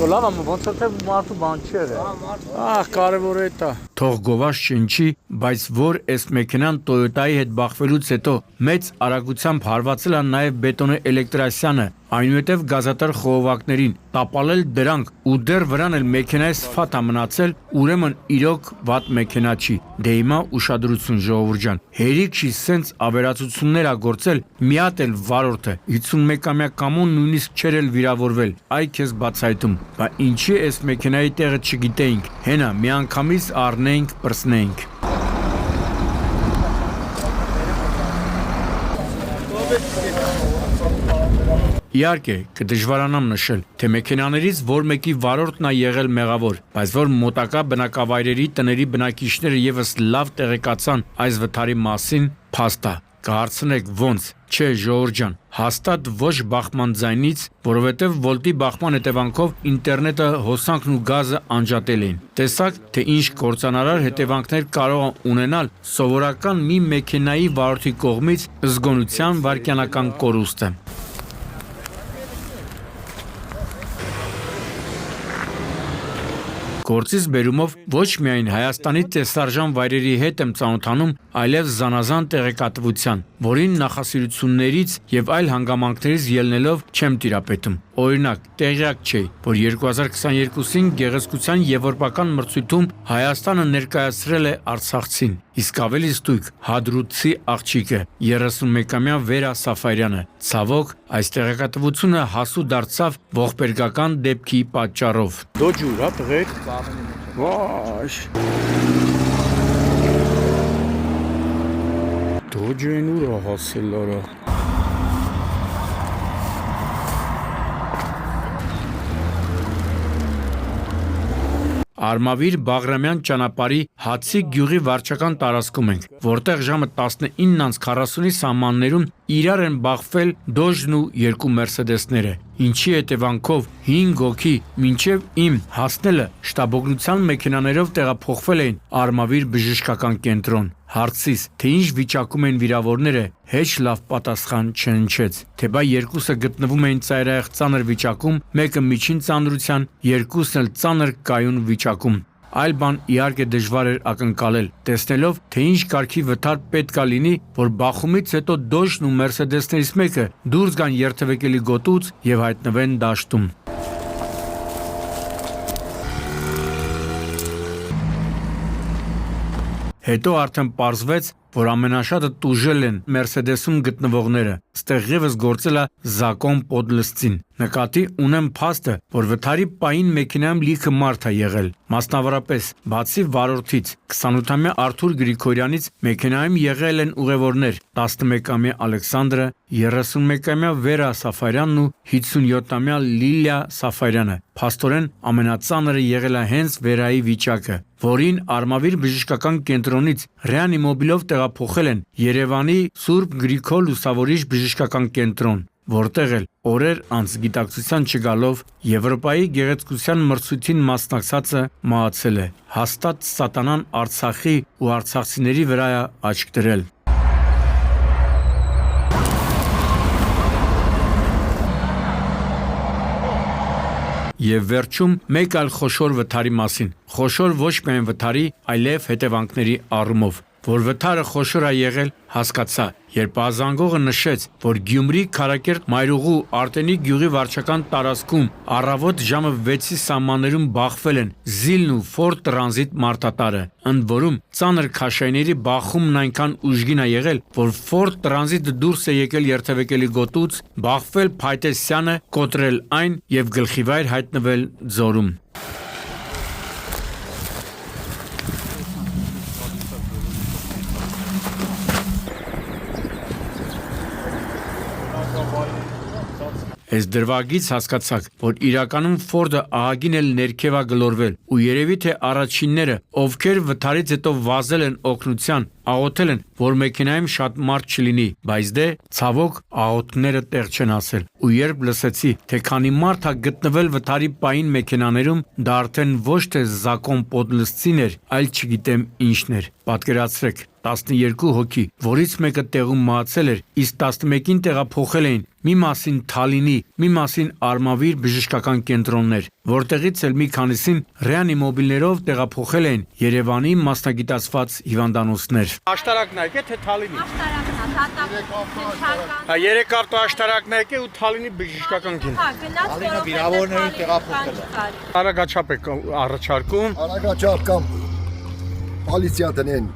[SPEAKER 21] Լավ եմ, ոնց որ թե մարդու բան չէր։ Ահ, կարևոր է դա։
[SPEAKER 19] Թող գովաշ չնչի, բայց որ այս մեքենան Toyota-ի հետ բախվելուց հետո մեծ արագությամբ հարվածել է նաև բետոնե էլեկտրասյանը, այնուհետև գազատար խողովակներին, տապալել դրանք ու դեռ վրան էլ մեքենայի սփաթ է մնացել, ուրեմն իրոք վատ մեքենա չի։ Դե հիմա ուշադրություն ժողովուրդ ջան, հերիք չի սենց ավերածություններ ա գործել, մի հատ էլ վարորդը 51-ամյա կամոն նույնիսկ չէր էլ վիրավորվել, այ քեզ բացայտում, բա ինչի այս մեքենայի տեղը չգիտեինք, հենա միանգամից առնենք, պրսնենք։ Իհարկե, կդժվարանամ նշել, թե մեքենաներից որ մեկի վարորդն է եղել մեղավոր, բայց որ մոտակա բնակավայրերի տների բնակիչները եւս լավ տեղեկացան այս վթարի մասին, փաստ է։ Կհարցնեք ոնց, չէ ժողովուրդ ջան, հաստատ ոչ բախման ձայնից, որովհետև Volt-ի բախման հետևանքով ինտերնետը, հոսանքն ու գազը անջատել էին։ Տեսակ, թե ինչ կործանարար հետևանքներ կարող են ունենալ սովորական մի մեքենայի վարորդի կողմից զգոնության վայրկյանական կորուստը։ Գործից բերումով ոչ միայն Հայաստանի տեսարժան վայրերի հետ եմ ծանոթանում, այլև զանազան տեղեկատվության, որին նախասիրություններից եւ այլ հանգամանքներից ելնելով չեմ տիրապետում։ Օրինակ, տեղյակ չէի, որ 2022-ին գեղեցկության եվրոպական մրցույթում Հայաստանը ներկայացրել է արցախցին, իսկ ավելի ստույգ Հադրութի աղջիկը 31-ամյա Վերա Սաֆարյանը։ Ցավոք, այս տեղեկատվությունը հասու դարձավ ողբերգական դեպքի պատճառով։
[SPEAKER 21] Դոջուր, հա տղեկ։ Վաշ։ Դոջեն ուր հասել արա։
[SPEAKER 19] Արմավիր Բաղրամյան ճանապարհի Հացիկ գյուղի վարչական տարածքում ենք, որտեղ ժամը 19:40-ի սահմաններում իրար են բախվել Դոժն ու երկու Մերսեդեսները, ինչի հետևանքով 5 հոգի մինչև իմ հասնելը շտաբօգնության մեքենաներով տեղափոխվել էին Արմավիր բժշկական կենտրոն։ Հարցիս, թե ինչ վիճակում են վիրավորները, հեչ լավ պատասխան չհնչեց, թե բա երկուսը գտնվում էին ծայրահեղ ծանր վիճակում, մեկը միջին ծանրության, երկուսն էլ ծանր կայուն վիճակում։ Այլ բան իհարկե դժվար էր ակնկալել, տեսնելով, թե ինչ կարգի վթար պետք է լինի, որ բախումից հետո Դոժն ու Մերսեդեսներից մեկը դուրս գան երթևեկելի գոտուց եւ հայտնվեն դաշտում։ Հետո արդեն պարզվեց, որ ամենաշատը տուժել են Մերսեդեսում գտնվողները, ստեղ ևս գործել է Զակոն Պոդլսցին։ Նկատի ունեմ փաստը, որ վթարի պահին մեքենայում լիքը մարդ է եղել, մասնավորապես, բացի վարորդից, 28-ամյա Արթուր Գրիգորյանից մեքենայում եղել են ուղևորներ, 11-ամյա Ալեքսանդրը, 31-ամյա Վերա Սաֆարյանն ու 57-ամյա Լիլիա Սաֆարյանը։ Փաստորեն ամենածանրը եղել է հենց Վերայի վիճակը, որին Արմավիր բժշկական կենտրոնից ռեանիմոբիլով տեղափոխել են Երևանի Սուրբ Գրիգոր Լուսավորիչ բժշկական կենտրոն, որտեղ էլ օրեր անց գիտակցության չգալով Եվրոպայի գեղեցկության մրցույթին մասնակցածը մահացել է։ Հաստատ սատանան Արցախի ու արցախցիների վրա է աչք դրել։ Եվ վերջում մեկ այլ խոշոր վթարի մասին։ Խոշոր ոչ միայն վթարի, այլև հետևանքների առումով։ Որ վթարը խոշոր է եղել, հասկացա, երբ ազանգողը նշեց, որ Գյումրի Քարակերտ Մայրուղու Արտենի գյուղի վարչական տարածքում առավոտ ժամը 6-ի սահմաններում բախվել են Զիլն ու Ֆորդ Տրանզիտ մարդատարը, ընդ որում ծանր քաշայիների բախումն այնքան ուժգին է եղել, որ Ֆորդ Տրանզիտը դուրս է եկել երթևեկելի գոտուց, բախվել Փայտեսյանը, կոտրել այն եւ գլխիվայր հայտնվել ձորում։ Այս դրվագից հասկացաք, որ իրականում Ֆորդը ահագին էլ ներքև է գլորվել ու երևի թե առաջինները, ովքեր վթարից հետո վազել են օգնության, աղոթել են, որ մեքենայում շատ մարդ չլինի, բայց դե ցավոք աղոթները տեղ չեն ասել։ Ու երբ լսեցի, թե քանի մարդ է գտնվել վթարի պահին մեքենաներում, դա արդեն ոչ թե Զակոն Պոդլսցին էր, այլ չգիտեմ ինչն էր։ Պատկերացրեք, 12 հոգի, որից մեկը տեղում մահացել էր, իսկ 11-ին տեղափոխել էին մի մասին Թալինի, մի մասին Արմավիր բժշկական կենտրոններ, որտեղից էլ մի քանիսին ռեանիմոբիլներով տեղափոխել էին Երևանի մասնագիտացված հիվանդանոցներ։
[SPEAKER 21] Աշտարակն եկե թե Թալինի։ Երեք ավտո աշտարակն եկե ու Թալինի բժշկական կենտրոն։
[SPEAKER 7] Թալինը վիրավորներին տեղափոխել է։
[SPEAKER 21] Արագաչափ է առաջարկում։
[SPEAKER 7] Արագաչափ պոլիցիա տնեն։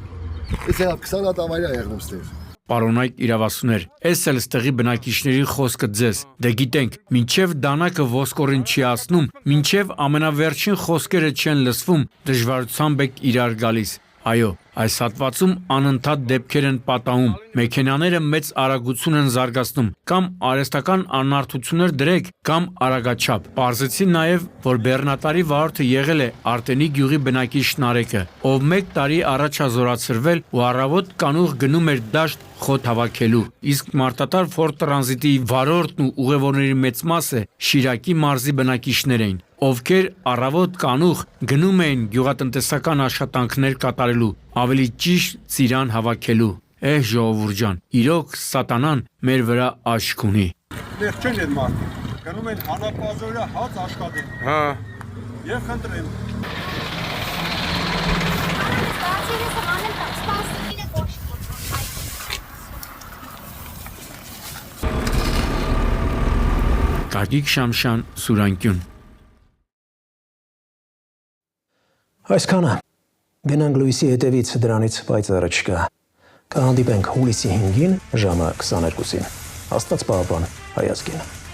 [SPEAKER 7] Ես 20 տավարյա եղնում ստեղ։
[SPEAKER 19] Պարոնայք իրավասուներ, ես էլ ստեղի բնակիչների խոսքը ձեզ, դե գիտենք, մինչև դանակը ոսկորին չի ասնում, մինչև ամենավերջին խոսքերը չեն լսվում, դժվարությամբ եք իրար գալիս։ Այո, այս հատվածում անընդհատ դեպքեր են պատահում, մեքենաները մեծ արագություն են զարգացնում, կամ արհեստական անարդություններ դրեք, կամ արագաչափ։ Պարզեցի նաև, որ բեռնատարի վարորդը եղել է Արտենի գյուղի բնակիչ Նարեկը, ով 1 տարի առաջ է զորացրվել ու առավոտ կանուղ գնում էր դաշտ խոտ հավաքելու, իսկ մարտատար Ֆորդ Տրանզիտի վարորդն ու ուղևորների մեծ մասը Շիրակի մարզի բնակիչներ էին, ովքեր առավոտ կանուղ գնում էին գյուղատնտեսական աշխատանքներ կատարելու, ավելի ճիշտ ծիրան հավաքելու։ Ժողովուրդ ջան, իրոք սատանան մեր վրա աչք ունի։
[SPEAKER 7] Դեռ չեն այդ մարդիկ։ Գնում են հանապազորը հաց աշխատել։
[SPEAKER 21] Հա։
[SPEAKER 7] Եվ խնդրեմ։
[SPEAKER 19] Գագիկ Շամշան, Սուրանկյուն։
[SPEAKER 1] Այսքանը գնանք լույսի հետևից, դրանից պայծառը չկա։ Կհանդիպենք հուլիսի 5-ին ժամը 22-ին։ Աստված պահապան հայազգին։